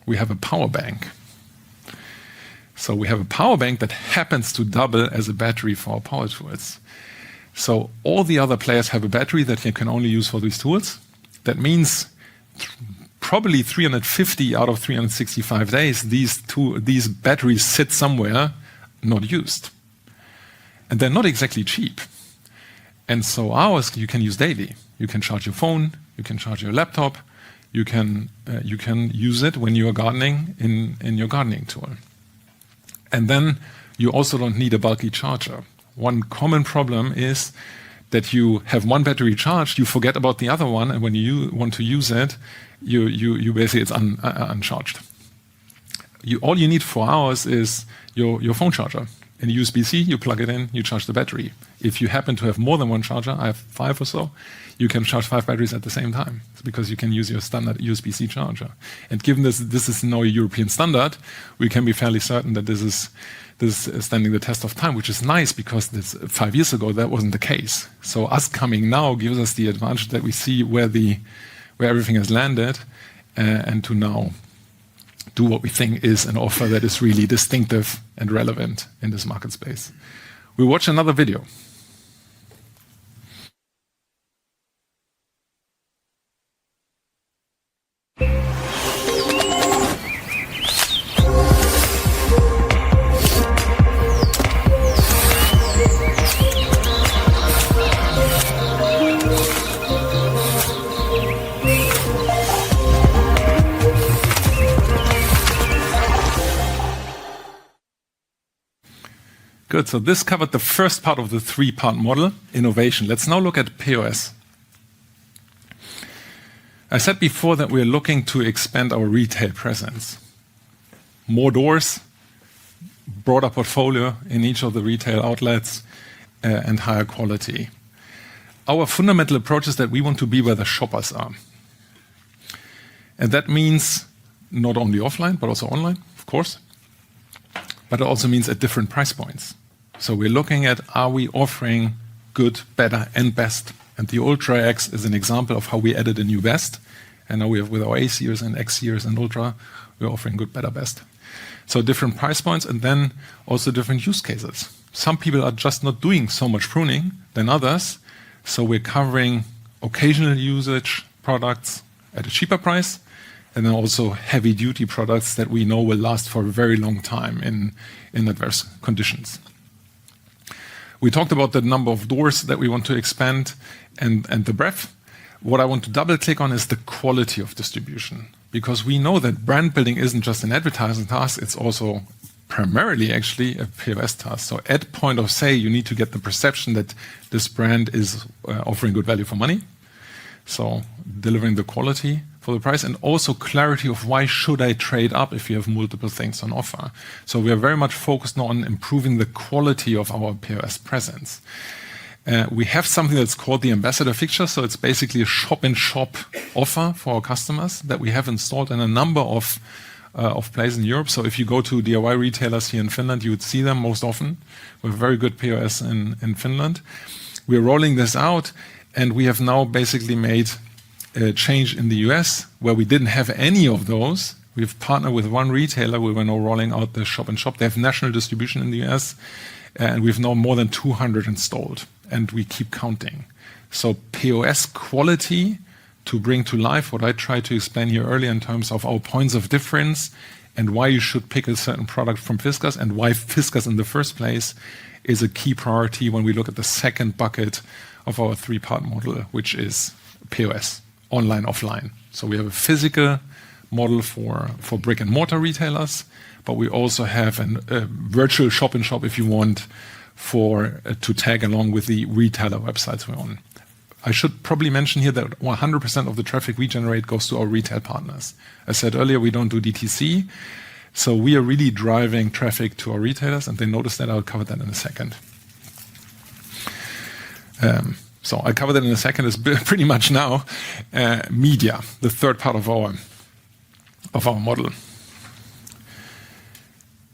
We have a power bank. So we have a power bank that happens to double as a battery for our power tools. So all the other players have a battery that you can only use for these tools. That means probably 350 out of 365 days, these batteries sit somewhere not used. And they're not exactly cheap. And so ours you can use daily. You can charge your phone, you can charge your laptop, you can use it when you are gardening in your gardening tool. And then you also don't need a bulky charger. One common problem is that you have one battery charged, you forget about the other one, and when you want to use it, you basically it's uncharged. All you need for hours is your phone charger. In USB-C, you plug it in, you charge the battery. If you happen to have more than one charger, I have 5 or so, you can charge 5 batteries at the same time. It's because you can use your standard USB-C charger. And given this is now a European standard, we can be fairly certain that this is standing the test of time, which is nice because 5 years ago that wasn't the case. So us coming now gives us the advantage that we see where everything has landed, and to now do what we think is an offer that is really distinctive and relevant in this market space. We'll watch another video. Good, so this covered the first part of the 3-part model, innovation. Let's now look at POS. I said before that we're looking to expand our retail presence. More doors, broader portfolio in each of the retail outlets, and higher quality. Our fundamental approach is that we want to be where the shoppers are. And that means not only offline, but also online, of course. But it also means at different price points. So we're looking at, are we offering good, better, and best? And the Ultra X is an example of how we added a new best. And now we have with our A series and X series and Ultra, we're offering good, better, best. So different price points and then also different use cases. Some people are just not doing so much pruning than others. So we're covering occasional usage products at a cheaper price, and then also heavy-duty products that we know will last for a very long time in adverse conditions. We talked about the number of doors that we want to expand and the breadth. What I want to double-click on is the quality of distribution, because we know that brand building isn't just an advertising task, it's also primarily actually a POS task. So at point of sale, you need to get the perception that this brand is offering good value for money. So delivering the quality for the price, and also clarity of why should I trade up if you have multiple things on offer. So we are very much focused now on improving the quality of our POS presence. We have something that's called the ambassador fixture. So it's basically a shop-in-shop offer for our customers that we have installed in a number of places in Europe. So if you go to DIY retailers here in Finland, you would see them most often. We have very good POS in Finland. We're rolling this out, and we have now basically made a change in the US where we didn't have any of those. We've partnered with one retailer. We were now rolling out the shop-in-shop. They have national distribution in the US, and we've now more than 200 installed, and we keep counting. So POS quality to bring to life what I tried to explain here earlier in terms of our points of difference and why you should pick a certain product from Fiskars and why Fiskars in the first place is a key priority when we look at the second bucket of our 3-part model, which is POS, online, offline. So we have a physical model for brick and mortar retailers, but we also have a virtual shop-in-shop, if you want, to tag along with the retailer websites we're on. I should probably mention here that 100% of the traffic we generate goes to our retail partners. I said earlier, we don't do DTC, so we are really driving traffic to our retailers, and they notice that. I'll cover that in a second. So I'll cover that in a second. It's pretty much now media, the third part of our model.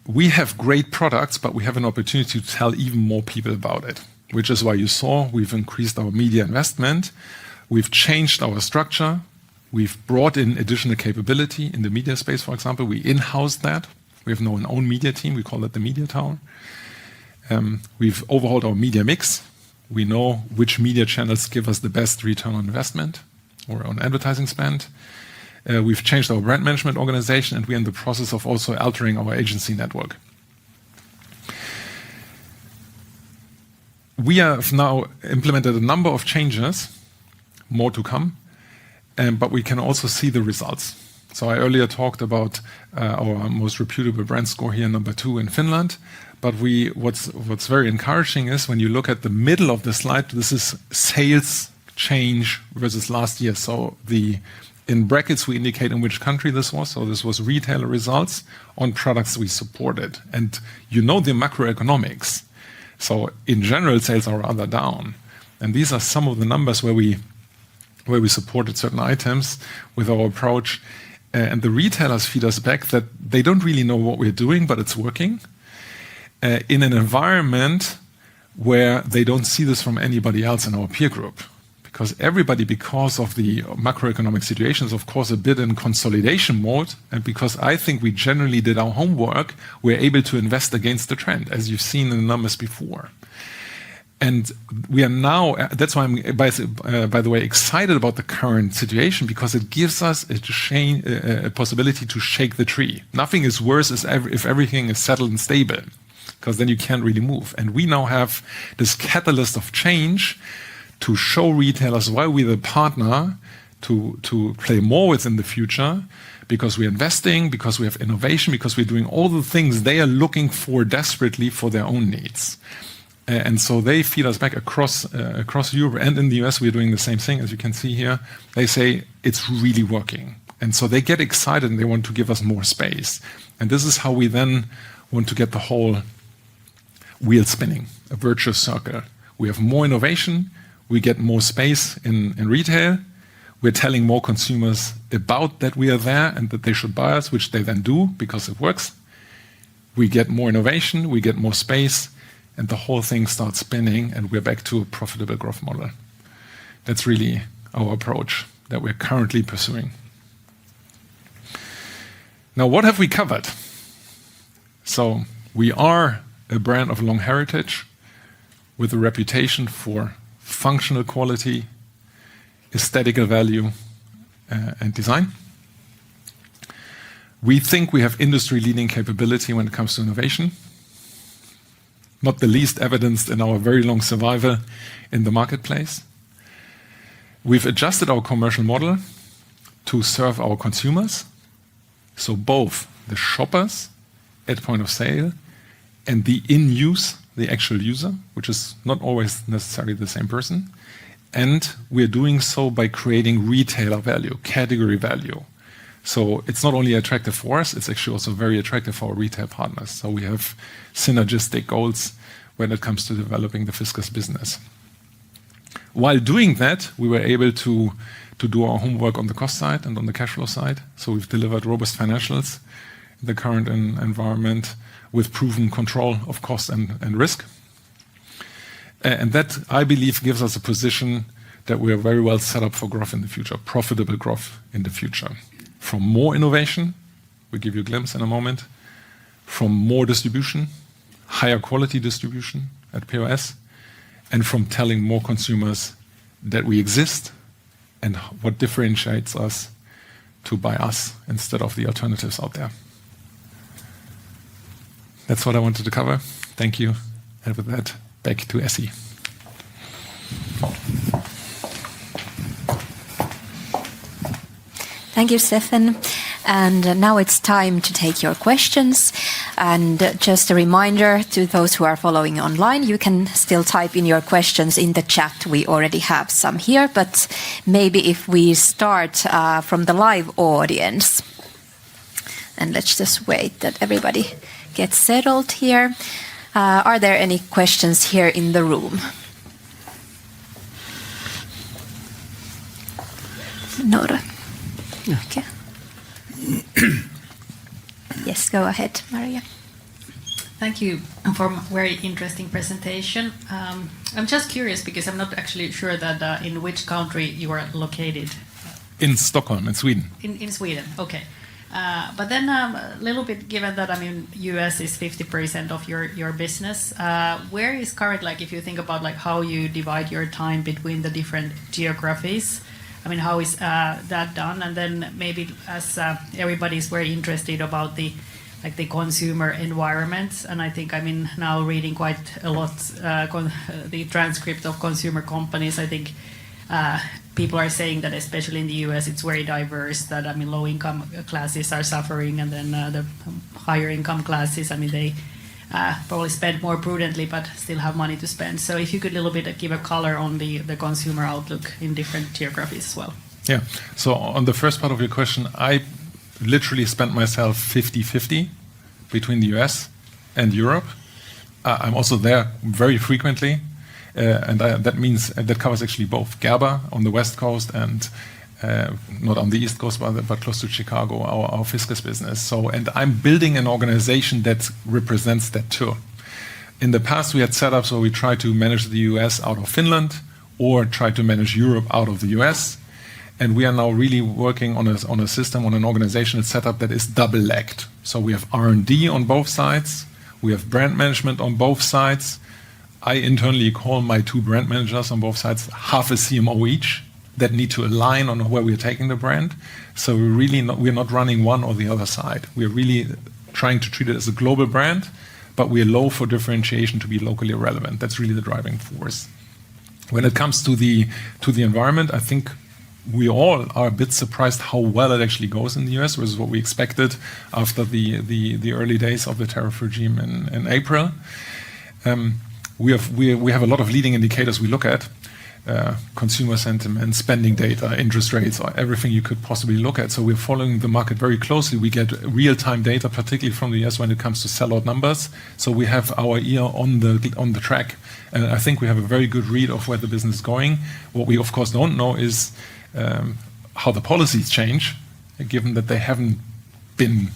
We have great products, but we have an opportunity to tell even more people about it, which is why you saw we've increased our media investment. We've changed our structure. We've brought in additional capability in the media space, for example. We in-housed that. We have now an own media team. We call that the Media Tower. We've overhauled our media mix. We know which media channels give us the best return on investment or on advertising spend. We've changed our brand management organization, and we're in the process of also altering our agency network. We have now implemented a number of changes, more to come, but we can also see the results. So I earlier talked about our most reputable brand score here, number 2 in Finland. But what's very encouraging is when you look at the middle of the slide, this is sales change versus last year. So in brackets, we indicate in which country this was. So this was retailer results on products we supported. And you know the macroeconomics. So in general, sales are rather down. And these are some of the numbers where we supported certain items with our approach. And the retailers feed us back that they don't really know what we're doing, but it's working. In an environment where they don't see this from anybody else in our peer group. Because everybody, because of the macroeconomic situations, of course, a bit in consolidation mode. And because I think we generally did our homework, we're able to invest against the trend, as you've seen in the numbers before. And we are now, that's why I'm, by the way, excited about the current situation, because it gives us a possibility to shake the tree. Nothing is worse if everything is settled and stable, because then you can't really move. And we now have this catalyst of change to show retailers why we're the partner to play more within the future, because we're investing, because we have innovation, because we're doing all the things they are looking for desperately for their own needs. And so they feed us back across Europe, and in the US we're doing the same thing, as you can see here. They say it's really working. And so they get excited and they want to give us more space. And this is how we then want to get the whole wheel spinning, a virtuous circle. We have more innovation, we get more space in retail, we're telling more consumers about that we are there and that they should buy us, which they then do because it works. We get more innovation, we get more space, and the whole thing starts spinning, and we're back to a profitable growth model. That's really our approach that we're currently pursuing. Now, what have we covered? So we are a brand of long heritage with a reputation for functional quality, aesthetical value, and design. We think we have industry-leading capability when it comes to innovation, not the least evidenced in our very long survival in the marketplace. We've adjusted our commercial model to serve our consumers, so both the shoppers at point of sale and the in-use, the actual user, which is not always necessarily the same person. And we're doing so by creating retailer value, category value. So it's not only attractive for us, it's actually also very attractive for our retail partners. So we have synergistic goals when it comes to developing the Fiskars business. While doing that, we were able to do our homework on the cost side and on the cash flow side. So we've delivered robust financials in the current environment with proven control of cost and risk. And that, I believe, gives us a position that we are very well set up for growth in the future, profitable growth in the future. From more innovation, we'll give you a glimpse in a moment, from more distribution, higher quality distribution at POS, and from telling more consumers that we exist and what differentiates us to buy us instead of the alternatives out there. That's what I wanted to cover. Thank you. And with that, back to Essie. Thank you, Stefan. And now it's time to take your questions. And just a reminder to those who are following online, you can still type in your questions in the chat. We already have some here, but maybe if we start from the live audience. And let's just wait that everybody gets settled here. Are there any questions here in the room? Nora. Okay. Yes, go ahead, Maria. Thank you for a very interesting presentation. I'm just curious because I'm not actually sure that in which country you are located. In Stockholm, in Sweden. In Sweden, okay. But then a little bit, given that US is 50% of your business, where is current, like if you think about like how you divide your time between the different geographies, how is that done? And then maybe as everybody's very interested about the consumer environment, and I think now reading quite a lot the transcript of consumer companies. I think people are saying that especially in the US it's very diverse, that low income classes are suffering, and then the higher income classes, they probably spend more prudently but still have money to spend. So if you could a little bit give a color on the consumer outlook in different geographies as well. Yeah, so on the first part of your question, I literally spent myself 50-50 between the US and Europe. I'm also there very frequently, and that means that covers actually both Gerber on the West Coast and not on the East Coast, but close to Chicago, our Fiskars business. So, and I'm building an organization that represents that too. In the past, we had setups where we tried to manage the US out of Finland or try to manage Europe out of the US. And we are now really working on a system, on an organizational setup that is double-legged. So we have R&D on both sides. We have brand management on both sides. I internally call my two brand managers on both sides half a CMO each that need to align on where we're taking the brand. So we're not running one or the other side. We're really trying to treat it as a global brand, but we allow for differentiation to be locally relevant. That's really the driving force. When it comes to the environment, I think we all are a bit surprised how well it actually goes in the US versus what we expected after the early days of the tariff regime in April. We have a lot of leading indicators we look at. Consumer sentiment, spending data, interest rates, everything you could possibly look at. So we're following the market very closely. We get real-time data, particularly from the US when it comes to sellout numbers. So we have our ear on the track. And I think we have a very good read of where the business is going. What we, of course, don't know is how the policies change, given that they haven't been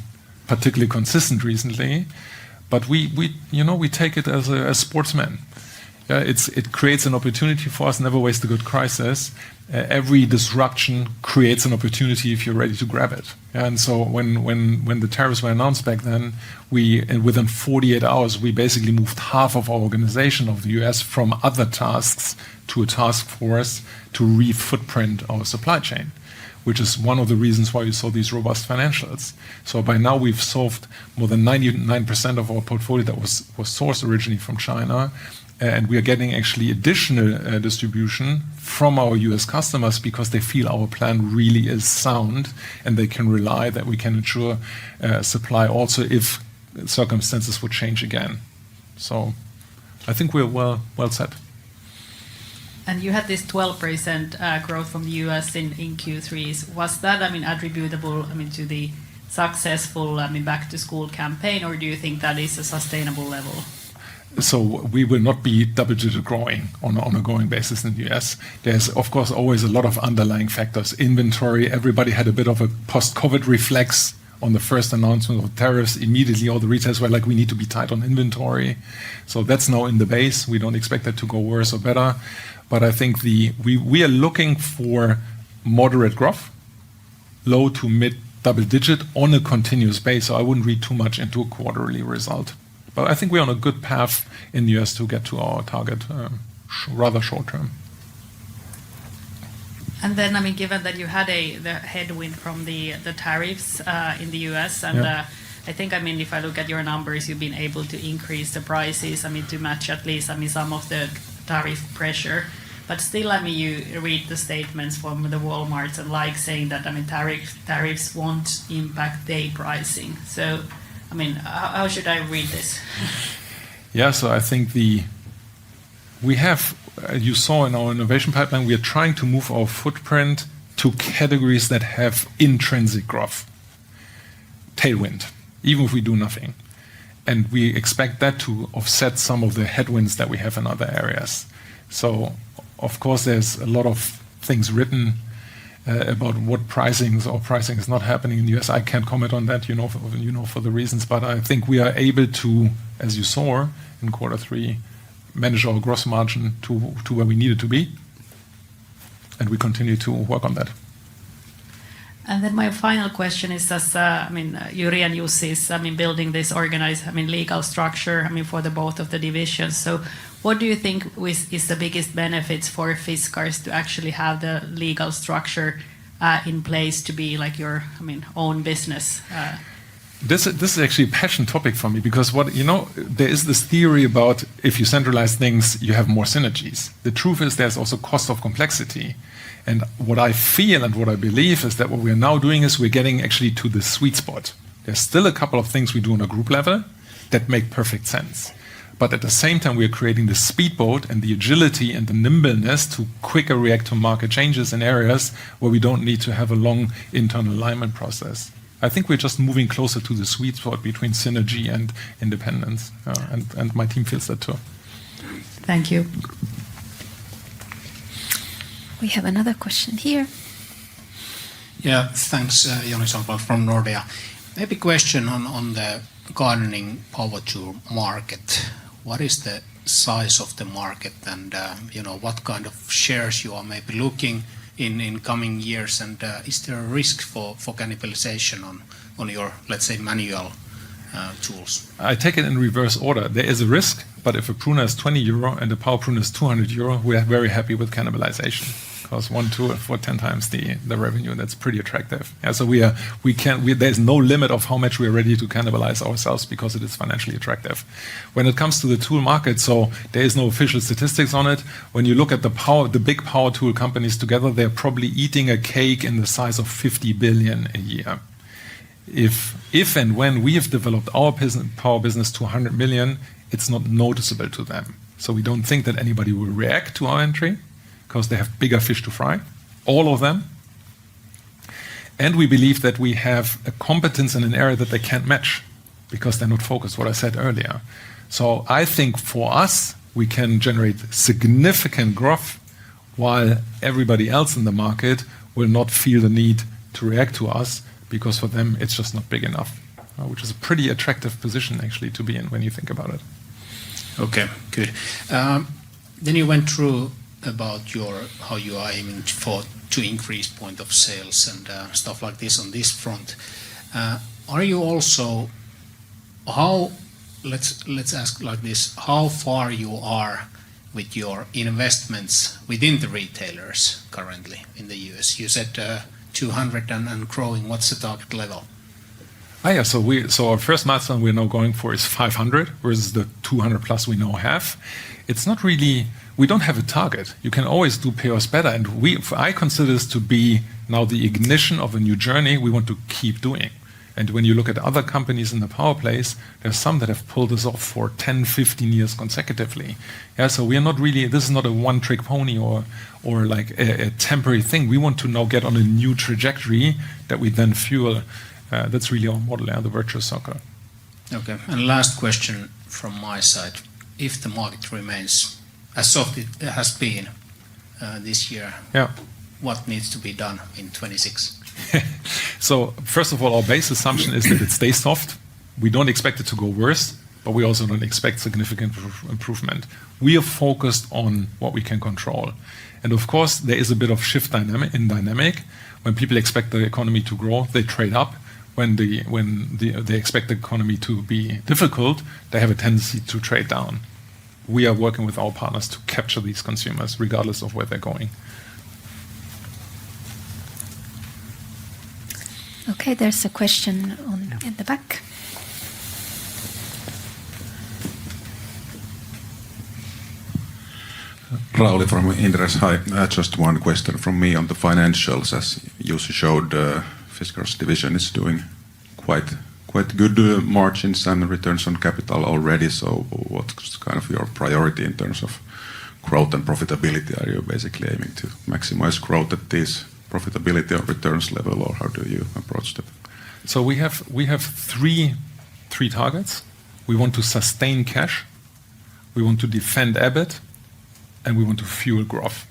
particularly consistent recently. But we take it as a sportsman. It creates an opportunity for us. Never waste a good crisis. Every disruption creates an opportunity if you're ready to grab it. And so when the tariffs were announced back then, within 48 hours we basically moved half of our organization of the US from other tasks to a task force to re-footprint our supply chain, which is one of the reasons why you saw these robust financials. So by now we've solved more than 99% of our portfolio that was sourced originally from China. And we are getting actually additional distribution from our US customers because they feel our plan really is sound and they can rely that we can ensure supply also if circumstances would change again. So I think we're well set. And you had this 12% growth from the US in Q3. Was that, attributable, to the successful, back to school campaign, or do you think that is a sustainable level? So we will not be double-digit growing on an ongoing basis in the US. There's, of course, always a lot of underlying factors. Inventory, everybody had a bit of a post-COVID reflex on the first announcement of tariffs. Immediately, all the retailers were like, we need to be tight on inventory. So that's now in the base. We don't expect that to go worse or better. But I think we are looking for moderate growth, low to mid double-digit on a continuous base. So I wouldn't read too much into a quarterly result. But I think we're on a good path in the US to get to our target rather short term. And then, given that you had the headwind from the tariffs in the US, and I think, if I look at your numbers, you've been able to increase the prices, to match at least, some of the tariff pressure. But still, you read the statements from the Walmarts and saying that, tariffs won't impact their pricing. So, how should I read this? Yeah, so I think we have, you saw in our innovation pipeline, we are trying to move our footprint to categories that have intrinsic growth, tailwind, even if we do nothing. And we expect that to offset some of the headwinds that we have in other areas. So, of course, there's a lot of things written about what pricing is not happening in the US. I can't comment on that, for the reasons. But I think we are able to, as you saw in Q3, manage our gross margin to where we need it to be, and we continue to work on that. And then my final question is, as Jyri and Jussi is, building this organized, legal structure, for the both of the divisions. So, what do you think is the biggest benefits for Fiskars to actually have the legal structure in place to be like your, own business? This is actually a passion topic for me because there is this theory about if you centralize things, you have more synergies. The truth is there's also cost of complexity. And what I feel and what I believe is that what we are now doing is we're getting actually to the sweet spot. There's still a couple of things we do on a group level that make perfect sense. But at the same time, we're creating the speedboat and the agility and the nimbleness to quicker react to market changes in areas where we don't need to have a long internal alignment process. I think we're just moving closer to the sweet spot between synergy and independence. And my team feels that too. Thank you. We have another question here. Yeah, thanks, Joni Solberg from Nordea. Maybe question on the gardening power tool market. What is the size of the market, and what kind of shares you are maybe looking in coming years, and is there a risk for cannibalization on your, let's say, manual tools? I take it in reverse order. There is a risk, but if a pruner is 20 euro and a power pruner is 200 euro, we are very happy with cannibalization. Because 1 tool for 10 times the revenue, that's pretty attractive. Yeah, so there's no limit of how much we are ready to cannibalize ourselves because it is financially attractive. When it comes to the tool market, so there is no official statistics on it. When you look at the big power tool companies together, they're probably eating a cake in the size of 50 billion a year. If and when we have developed our power business to 100 million, it's not noticeable to them. So we don't think that anybody will react to our entry, because they have bigger fish to fry, all of them. And we believe that we have a competence in an area that they can't match because they're not focused, what I said earlier. So I think for us, we can generate significant growth while everybody else in the market will not feel the need to react to us because for them, it's just not big enough, which is a pretty attractive position actually to be in when you think about it. Okay, good. Then you went through about how you are aiming to increase point of sales and stuff like this on this front. Are you also let's ask like this: how far you are with your investments within the retailers currently in the US? You said 200 and growing. What's the target level? So our first milestone we're now going for is 500, whereas the 200 plus we now have. It's not really. We don't have a target. You can always do POS better, and I consider this to be now the ignition of a new journey we want to keep doing. And when you look at other companies in the power place, there's some that have pulled this off for 10, 15 years consecutively. Yeah, so we are not really. This is not a one-trick pony or like a temporary thing. We want to now get on a new trajectory that we then fuel. That's really our model, the virtuous circle. Okay. And last question from my side: if the market remains as soft it has been this year, what needs to be done in 26? So first of all, our base assumption is that it stays soft. We don't expect it to go worse, but we also don't expect significant improvement. We are focused on what we can control. And of course, there is a bit of shift dynamic. When people expect the economy to grow, they trade up. When they expect the economy to be difficult, they have a tendency to trade down. We are working with our partners to capture these consumers regardless of where they're going. Okay, there's a question in the back. Rauli from Inderes. Hi, just one question from me on the financials. As Jussi showed, Fiskars division is doing quite good margins and returns on capital already. So what's kind of your priority in terms of growth and profitability? Are you basically aiming to maximize growth at this profitability or returns level, or how do you approach that? So we have three targets. We want to sustain cash, we want to defend EBIT, and we want to fuel growth.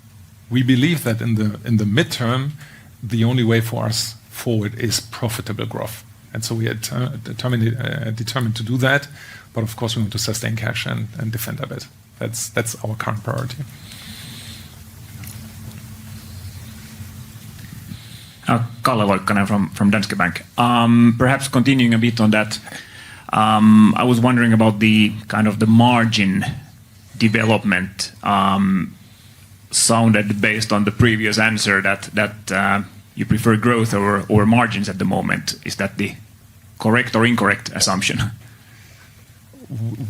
We believe that in the midterm, the only way for us forward is profitable growth. And so we are determined to do that. But of course, we want to sustain cash and defend EBIT. That's our current priority. Kalle Loikkanen from Danske Bank. Perhaps continuing a bit on that, I was wondering about the kind of the margin development. Sounded based on the previous answer that you prefer growth over margins at the moment. Is that the correct or incorrect assumption?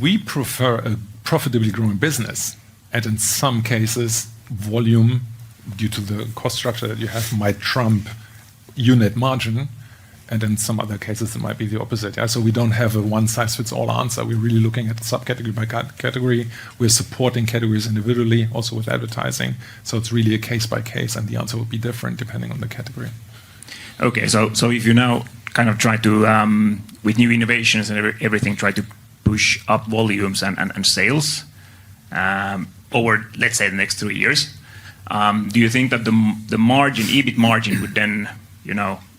We prefer a profitably growing business, and in some cases, volume, due to the cost structure that you have, might trump unit margin, and in some other cases, it might be the opposite. Yeah? So we don't have a one-size-fits-all answer. We're really looking at subcategory by category. We're supporting categories individually, also with advertising. So it's really a case by case, and the answer will be different depending on the category. Okay, so if you now kind of try to, with new innovations and everything, try to push up volumes and sales over, let's say, the next 3 years, do you think that the margin, EBIT margin, would then,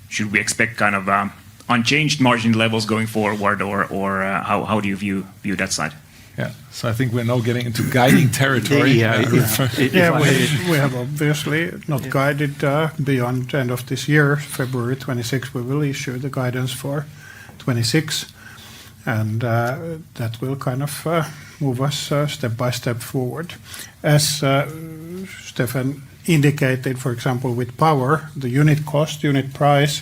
should we expect kind of unchanged margin levels going forward, or how do you view that side? Yeah, so I think we're now getting into guiding territory. We have obviously not guided beyond the end of this year. February 26, we will issue the guidance for 26, and that will kind of move us step by step forward. As Stefan indicated, for example, with power, the unit cost, unit price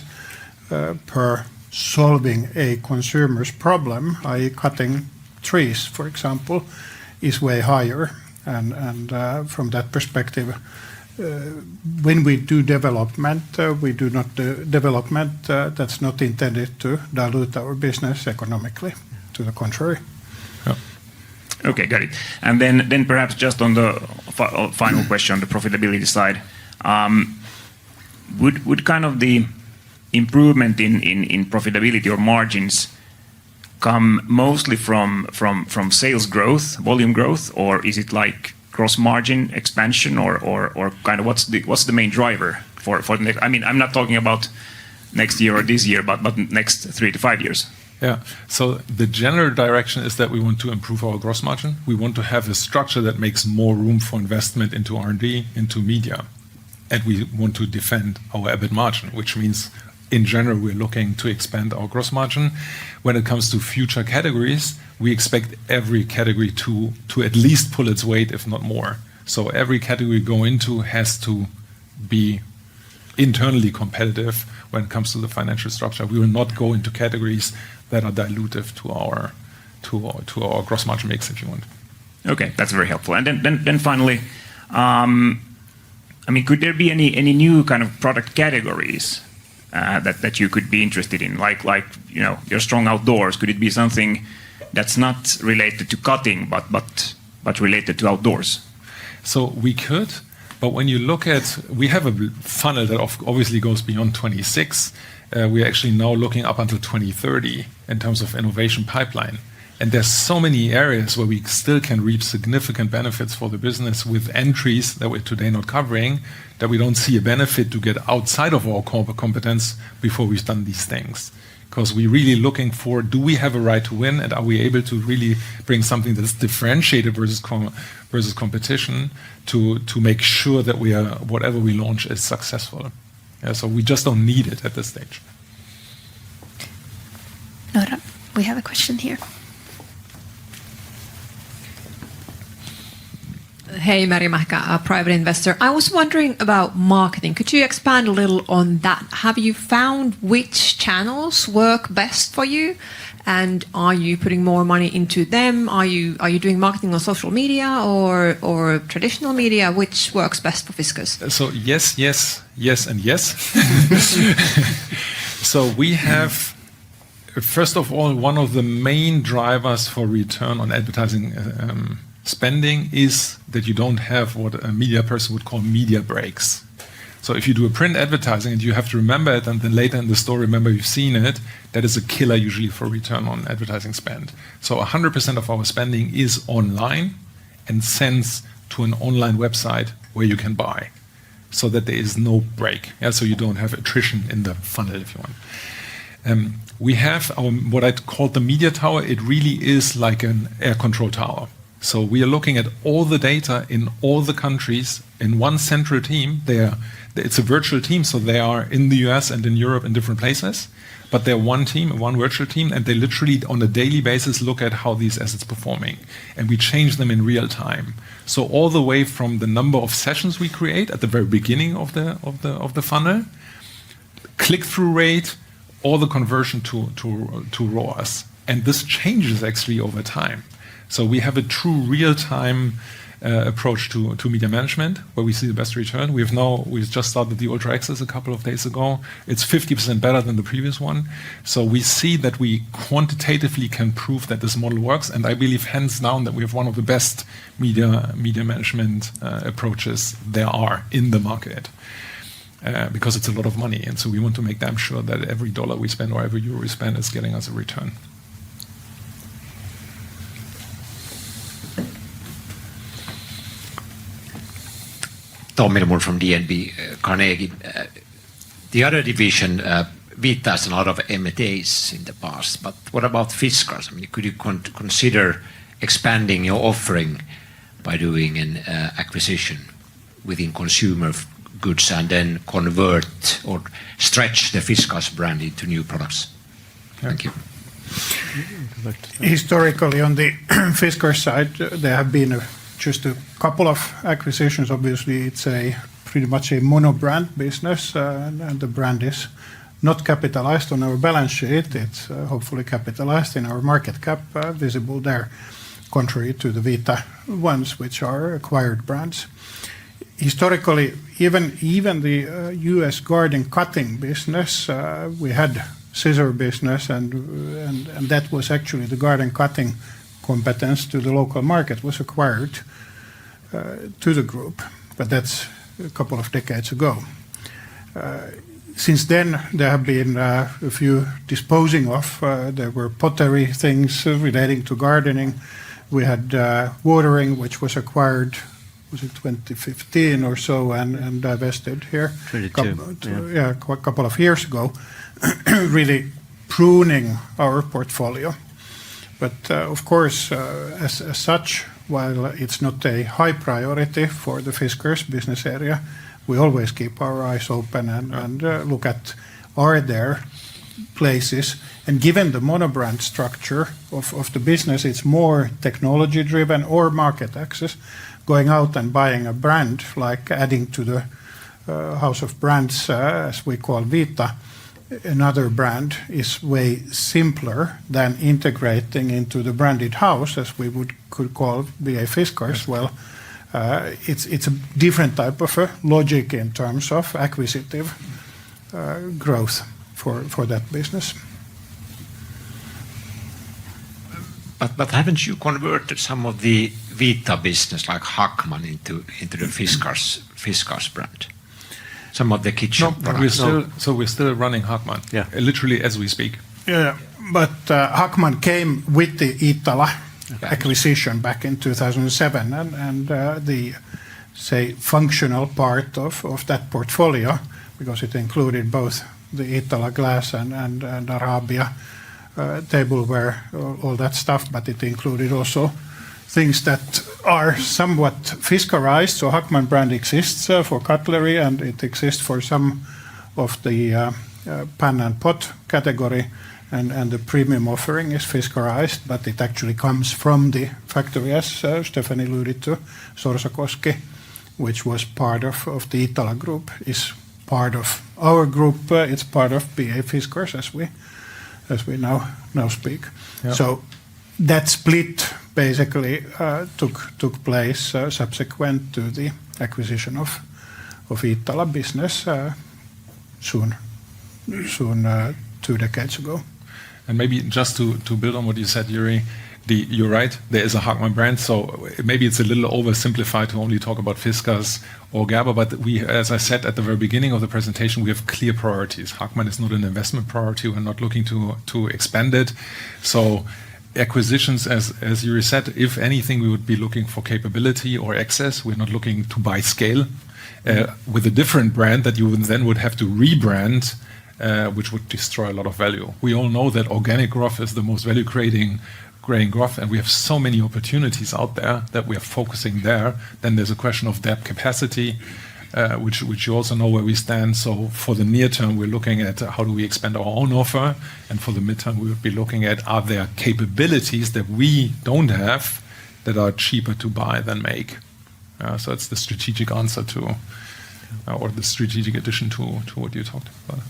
per solving a consumer's problem, i.e. cutting trees, for example, is way higher. And from that perspective, when we do development, we do not do development that's not intended to dilute our business economically. To the contrary. Yeah. Okay, got it. And then perhaps just on the final question on the profitability side, would kind of the improvement in profitability or margins come mostly from sales growth, volume growth, or is it like gross margin expansion, or kind of what's the main driver for the next? I mean, I'm not talking about next year or this year, but next 3 to 5 years. Yeah. So the general direction is that we want to improve our gross margin. We want to have a structure that makes more room for investment into R&D, into media, and we want to defend our EBIT margin, which means in general, we're looking to expand our gross margin. When it comes to future categories, we expect every category to at least pull its weight, if not more. So every category we go into has to be internally competitive when it comes to the financial structure. We will not go into categories that are dilutive to our gross margin mix, if you want. Okay, that's very helpful. And then finally, I mean, could there be any new kind of product categories that you could be interested in, like you're strong outdoors? Could it be something that's not related to cutting, but related to outdoors? So we could, but when you look at, we have a funnel that obviously goes beyond 26. We're actually now looking up until 2030 in terms of innovation pipeline. And there's so many areas where we still can reap significant benefits for the business with entries that we're today not covering, that we don't see a benefit to get outside of our core competence before we've done these things. Because we're really looking for, do we have a right to win, and are we able to really bring something that's differentiated versus competition to make sure that whatever we launch is successful. Yeah, so we just don't need it at this stage. Nora, we have a question here. Hey, Mary Mahka, a private investor. I was wondering about marketing. Could you expand a little on that? Have you found which channels work best for you? And are you putting more money into them? Are you doing marketing on social media or traditional media? Which works best for Fiskars? So yes, and yes. So we have, first of all, one of the main drivers for return on advertising spending is that you don't have what a media person would call media breaks. So if you do a print advertising and you have to remember it, and then later in the store remember you've seen it, that is a killer usually for return on advertising spend. So 100% of our spending is online and sends to an online website where you can buy, so that there is no break. Yeah, so you don't have attrition in the funnel, if you want. We have our, what I call the media tower. It really is like an air control tower. So we are looking at all the data in all the countries in one central team. They are It's a virtual team, so they are in the US and in Europe in different places, but they're one team, one virtual team, and they literally on a daily basis look at how these assets performing, and we change them in real time. So all the way from the number of sessions we create at the very beginning of the funnel, click-through rate, or the conversion to ROAS, and this changes actually over time. So we have a true real-time approach to media management, where we see the best return. We've just started the Ultra Access a couple of days ago. It's 50% better than the previous one. So we see that we quantitatively can prove that this model works, and I believe hands down that we have one of the best media management approaches there are in the market. Because it's a lot of money, and so we want to make damn sure that every dollar we spend or every euro we spend is getting us a return. Tom Milmore from DNB Carnegie. The other division, Vita has a lot of M&As in the past, but what about Fiskars? I mean, could you consider expanding your offering by doing an acquisition within consumer goods and then convert or stretch the Fiskars brand into new products? Thank you. Historically, on the Fiskars side, there have been just a couple of acquisitions. Obviously, it's pretty much a mono-brand business, and the brand is not capitalized on our balance sheet. It's hopefully capitalized in our market cap, visible there, contrary to the Vita ones, which are acquired brands. Historically, even the U.S. garden cutting business, we had scissor business, and that was actually the garden cutting competence to the local market was acquired to the group, but that's a couple of decades ago. Since then, there have been a few disposing of. There were pottery things relating to gardening. We had watering, which was acquired, was it 2015 or so, and divested here. 22, a couple of years ago, really pruning our portfolio. But of course, as such, while it's not a high priority for the Fiskars business area, we always keep our eyes open and look at, are there places, and given the monobrand structure of the business, it's more technology driven or market access, going out and buying a brand, like adding to the house of brands, as we call Vita, another brand is way simpler than integrating into the branded house, as we could call BA Fiskars. Well, it's a different type of logic in terms of acquisitive growth for that business. But haven't you converted some of the Vita business, like Hackman, into the Fiskars brand? Some of the kitchen products. We're still running Hackman, literally as we speak. Yeah, but Hackman came with the Iittala acquisition back in 2007, and the, say, functional part of that portfolio, because it included both the Iittala glass and Arabia tableware, all that stuff, but it included also things that are somewhat Fiskarized. So Hackman brand exists for cutlery, and it exists for some of the pan and pot category, and the premium offering is Fiskarized, but it actually comes from the factory, as Stephanie alluded to, Sorsakoski, which was part of the Iittala group, is part of our group. It's part of BA Fiskars as we now speak. Yeah. So that split basically took place subsequent to the acquisition of Iittala business soon 2 decades ago. And maybe just to build on what you said, Yuri, you're right, there is a Hackman brand, so maybe it's a little oversimplified to only talk about Fiskars or Gerber, but we, as I said at the very beginning of the presentation, we have clear priorities. Hackman is not an investment priority, we're not looking to expand it. So acquisitions, as Yuri said, if anything, we would be looking for capability or access. We're not looking to buy scale with a different brand that you then would have to rebrand, which would destroy a lot of value. We all know that organic growth is the most value-creating growth, and we have so many opportunities out there that we are focusing there. Then there's a question of debt capacity, which you also know where we stand. So for the near term, we're looking at how do we expand our own offer, and for the midterm, we would be looking at are there capabilities that we don't have that are cheaper to buy than make. So it's the strategic answer to, or the strategic addition to what you talked about.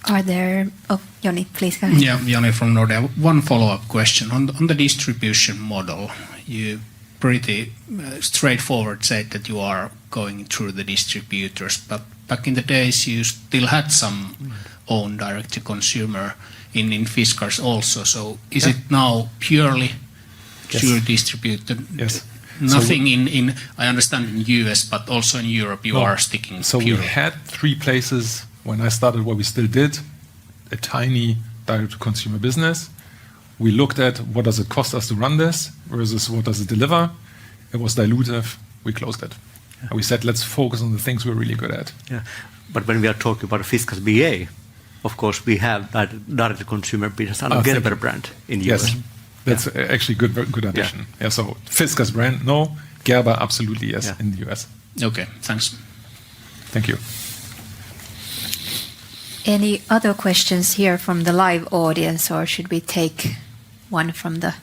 Are there... Oh, Joni, please go ahead. Yeah, Joni from Nordea. One follow-up question. On the distribution model, you pretty straightforward said that you are going through the distributors, but back in the days you still had some own direct-to-consumer in Fiskars also. So is it now purely distributor? Yes. Nothing in I understand in US, but also in Europe you are sticking So purely. we had 3 places when I started where we still did a tiny direct-to-consumer business. We looked at what does it cost us to run this versus what does it deliver. It was dilutive. We closed it. And we said, let's focus on the things we're really good at. Yeah. But when we are talking about Fiskars BA, of course, we have that direct-to-consumer business under Gerber brand in the US. Yes, that's actually good addition. Yeah. So Fiskars brand, no. Gerber, absolutely yes, in the US. Okay, thanks. Thank you. Any other questions here from the live audience, or should we take one from the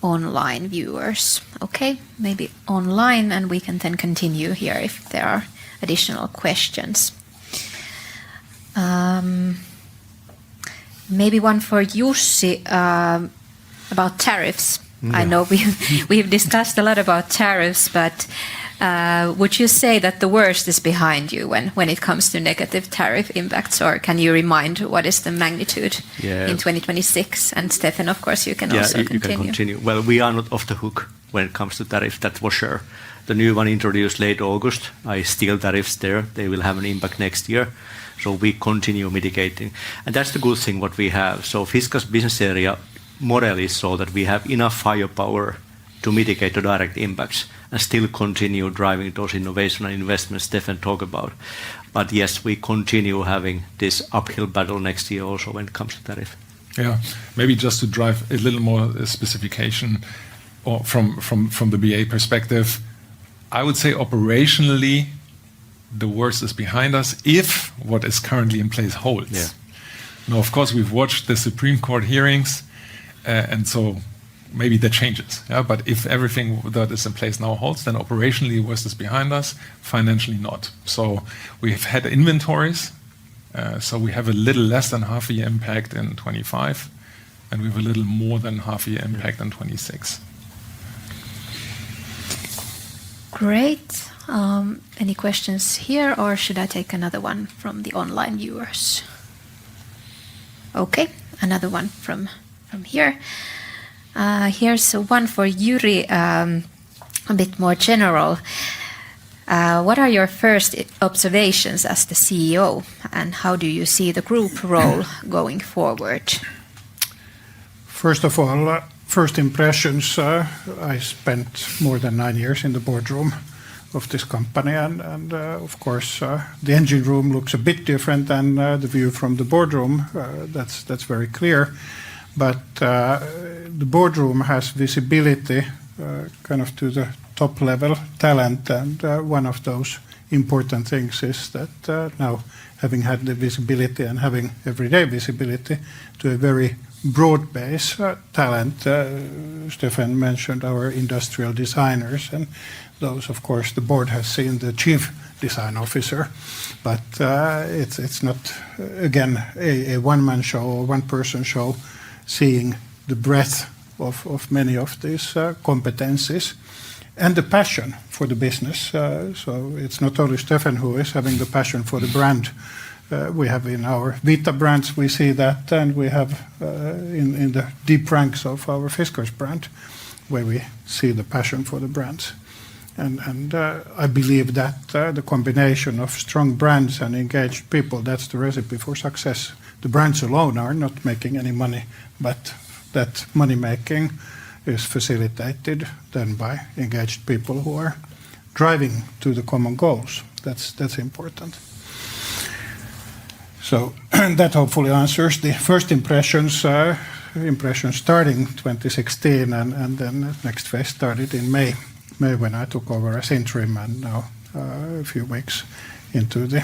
online viewers? Okay, maybe online, and we can then continue here if there are additional questions. Maybe one for Jussi about tariffs. I know we've discussed a lot about tariffs, but would you say that the worst is behind you when it comes to negative tariff impacts, or can you remind what is the magnitude in 2026? And Stefan, of course, you can also continue. You can continue. Well, we are not off the hook when it comes to tariffs, that's for sure. The new one introduced late August, steel tariffs there, they will have an impact next year. So we continue mitigating. And that's the good thing what we have. So Fiskars business area model is so that we have enough firepower to mitigate the direct impacts and still continue driving those innovation and investments Stefan talked about. But yes, we continue having this uphill battle next year also when it comes to tariff. Yeah, maybe just to drive a little more specification or from the BA perspective, I would say operationally, the worst is behind us if what is currently in place holds. Yeah. Now, of course, we've watched the Supreme Court hearings, and so maybe that changes. Yeah? But if everything that is in place now holds, then operationally, the worst is behind us, financially not. So we've had inventories, so we have a little less than half a year impact in 25, and we have a little more than half a year impact in 26. Great. Any questions here, or should I take another one from the online viewers? Okay, another one from here. Here's one for Jyri, a bit more general. What are your first observations as the CEO, and how do you see the group role going forward? First of all, first impressions, I spent more than 9 years in the boardroom of this company, and of course the engine room looks a bit different than the view from the boardroom. That's very clear, but the boardroom has visibility kind of to the top level talent, and one of those important things is that now having had the visibility and having everyday visibility to a very broad base talent. Stefan mentioned our industrial designers, and those, of course, the board has seen the chief design officer, but it's not, again, a one-man show or one-person show, seeing the breadth of many of these competencies and the passion for the business. So it's not only Stefan who is having the passion for the brand. We have in our Vita brands, we see that, and we have in the deep ranks of our Fiskars brand, where we see the passion for the brands. And I believe that the combination of strong brands and engaged people, that's the recipe for success. The brands alone are not making any money, but that money making is facilitated then by engaged people who are driving to the common goals. That's important. So that hopefully answers the first impressions starting 2016, and then the next phase started in May May when I took over as interim, and now a few weeks into the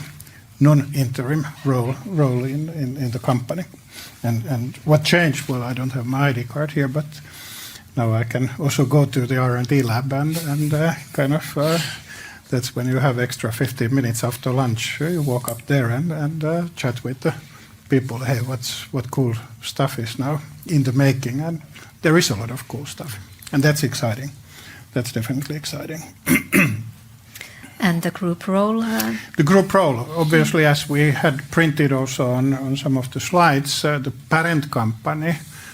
non-interim role in the company. And what changed? Well, I don't have my ID card here, but now I can also go to the R&D lab and that's when you have extra 15 minutes after lunch. You walk up there and chat with the people. Hey, what cool stuff is now in the making? And there is a lot of cool stuff, and that's exciting. That's definitely exciting. And the group role? The group role, obviously, as we had printed also on some of the slides, the parent company,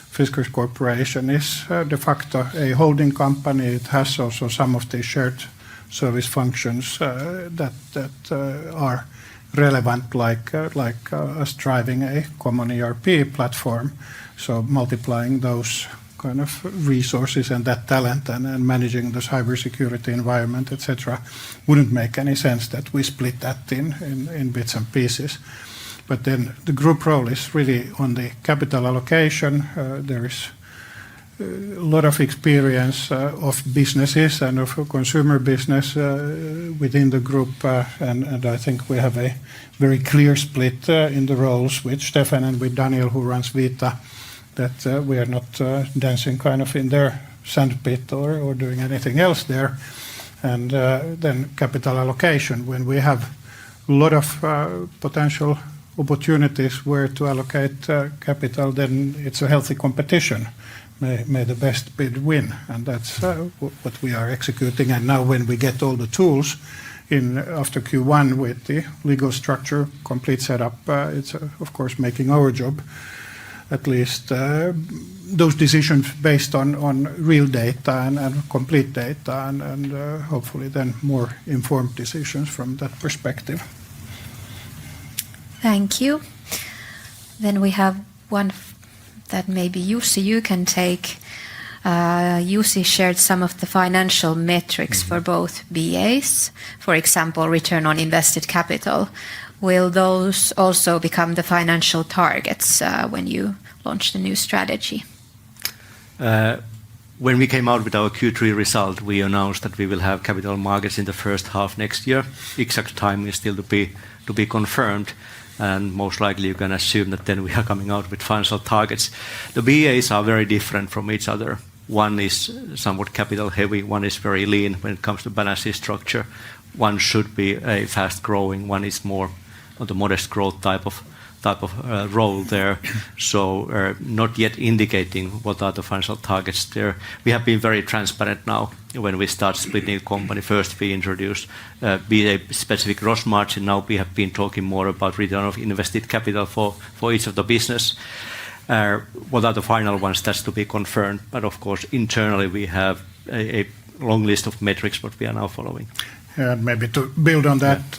Fiskars Corporation, is de facto a holding company. It has also some of the shared service functions that are relevant, like us driving a common ERP platform. So multiplying those kind of resources and that talent and managing the cybersecurity environment, etc., wouldn't make any sense that we split that in bits and pieces. But then the group role is really on the capital allocation. There is a lot of experience of businesses and of consumer business within the group, and I think we have a very clear split in the roles with Stefan and with Daniel, who runs Vita, that we are not dancing kind of in their sandpit or doing anything else there. And then capital allocation, when we have a lot of potential opportunities where to allocate capital, then it's a healthy competition. May the best bid win, and that's what we are executing. And now when we get all the tools in after Q1 with the legal structure complete setup, it's of course making our job, at least those decisions based on real data and complete data, and hopefully then more informed decisions from that perspective. Thank you. Then we have one that maybe Jussi, you can take. Jussi shared some of the financial metrics for both BAs, for example, return on invested capital. Will those also become the financial targets when you launch the new strategy? When we came out with our Q3 result, we announced that we will have capital markets in the first half next year. Exact time is still to be confirmed, and most likely you can assume that then we are coming out with financial targets. The BAs are very different from each other. One is somewhat capital heavy, one is very lean when it comes to balance sheet structure. One should be a fast growing, one is more of the modest growth type of role there. So not yet indicating what are the financial targets there. We have been very transparent now when we start splitting the company. First we introduced BA specific gross margin. Now we have been talking more about return of invested capital for each of the business. What are the final ones? That's to be confirmed. But of course internally we have a long list of metrics what we are now following. And maybe to build on that,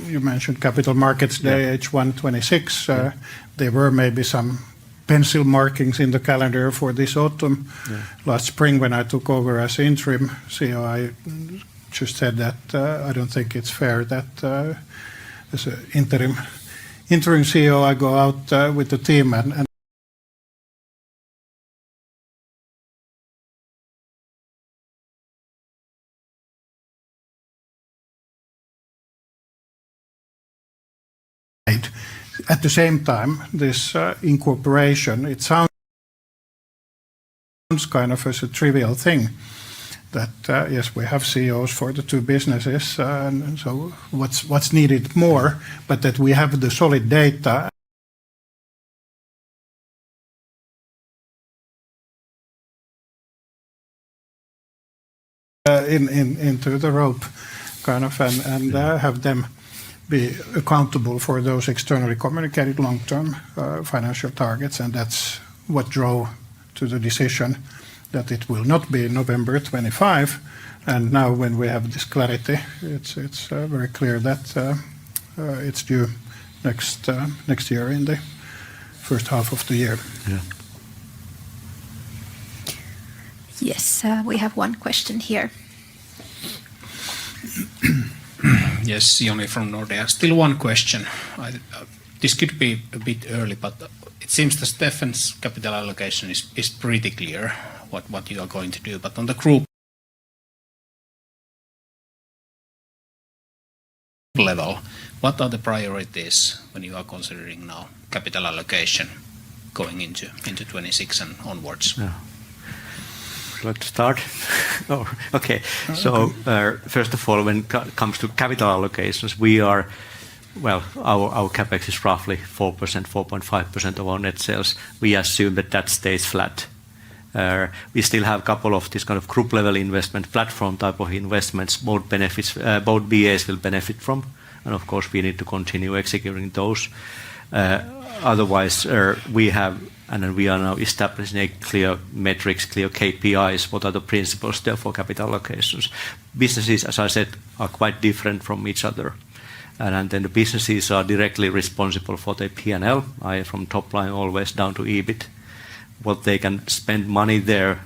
you mentioned Capital Markets Day, H1 26. There were maybe some pencil markings in the calendar for this autumn. Last spring, when I took over as interim CEO, I just said that I don't think it's fair that as an interim CEO, I go out with the team and at the same time, this incorporation, it sounds kind of as a trivial thing that, yes, we have CEOs for the two businesses, and so what's needed more, but that we have the solid data into the rope, kind of, and have them be accountable for those externally communicated long-term financial targets, and that's what drove to the decision that it will not be November 25. And now, when we have this clarity, it's very clear that it's due next year in the first half of the year. Yeah. Yes, we have one question here. Yes, Joni from Nordea. Still one question. This could be a bit early, but it seems that Stefan's capital allocation is pretty clear what you are going to do. But on the group level, what are the priorities when you are considering now capital allocation going into 26 and onwards? Yeah. Let's start. Okay. So first of all, when it comes to capital allocations, our capex is roughly 4%, 4.5% of our net sales. We assume that stays flat. We still have a couple of this kind of group level investment, platform type of investments. Both BAs will benefit from, and of course we need to continue executing those. Otherwise, we have, and we are now establishing a clear metrics, clear KPIs. What are the principles there for capital allocations? Businesses, as I said, are quite different from each other. And then the businesses are directly responsible for their P&L, from top line always down to EBIT. What they can spend money there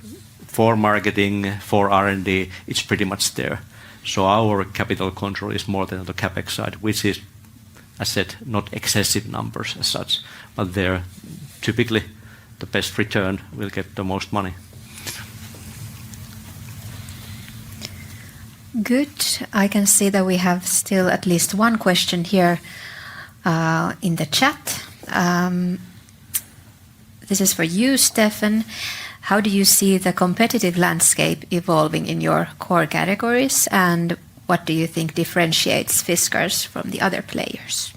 for marketing, for R&D, it's pretty much there. So our capital control is more than on the capex side, which is, as I said, not excessive numbers as such, but they're typically the best return will get the most money. Good. I can see that we have still at least one question here in the chat. This is for you, Stefan. How do you see the competitive landscape evolving in your core categories, and what do you think differentiates Fiskars from the other players?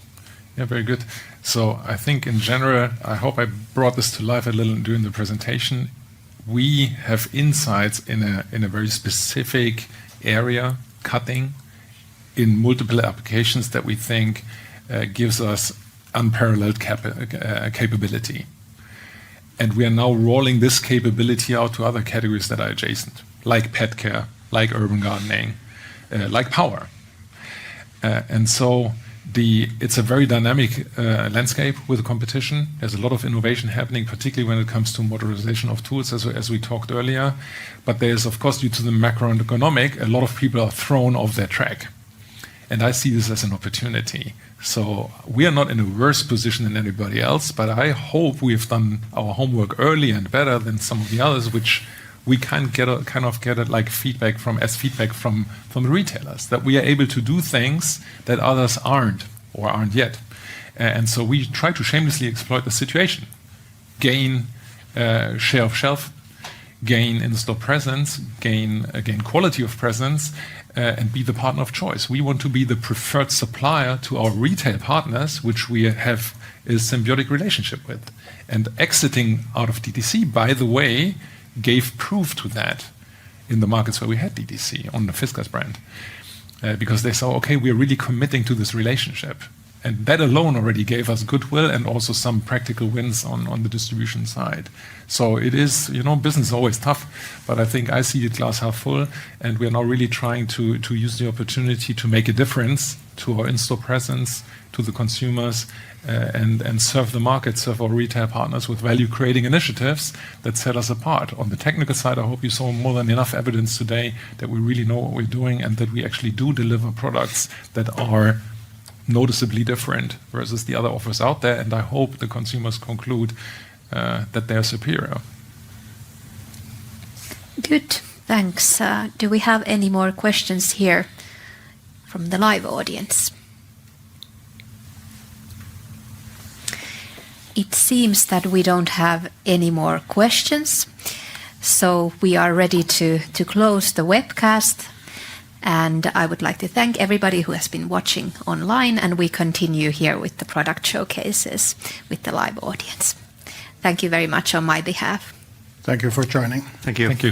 Yeah, very good. So I think in general, I hope I brought this to life a little during the presentation. We have insights in a very specific area, cutting, in multiple applications that we think gives us unparalleled capability. And we are now rolling this capability out to other categories that are adjacent, like pet care, like urban gardening, like power. And so it's a very dynamic landscape with competition. There's a lot of innovation happening, particularly when it comes to modernization of tools, as we talked earlier. But there's, of course, due to the macroeconomic, a lot of people are thrown off their track. And I see this as an opportunity. So we are not in a worse position than anybody else, but I hope we've done our homework early and better than some of the others, which we can get like feedback from the retailers, that we are able to do things that others aren't yet. And so we try to shamelessly exploit the situation, gain share of shelf, gain in-store presence, gain quality of presence, and be the partner of choice. We want to be the preferred supplier to our retail partners, which we have a symbiotic relationship with. And exiting out of DTC, by the way, gave proof to that in the markets where we had DTC on the Fiskars brand. Because they saw, okay, we're really committing to this relationship. And that alone already gave us goodwill and also some practical wins on the distribution side. So it is, business is always tough, but I think I see it glass half full, and we are now really trying to use the opportunity to make a difference to our in-store presence, to the consumers, and serve the market, serve our retail partners with value-creating initiatives that set us apart. On the technical side, I hope you saw more than enough evidence today that we really know what we're doing and that we actually do deliver products that are noticeably different versus the other offers out there, and I hope the consumers conclude that they're superior. Good, thanks. Do we have any more questions here from the live audience? It seems that we don't have any more questions, so we are ready to close the webcast. And I would like to thank everybody who has been watching online, and we continue here with the product showcases with the live audience. Thank you very much on my behalf. Thank you for joining. Thank you. Thank you.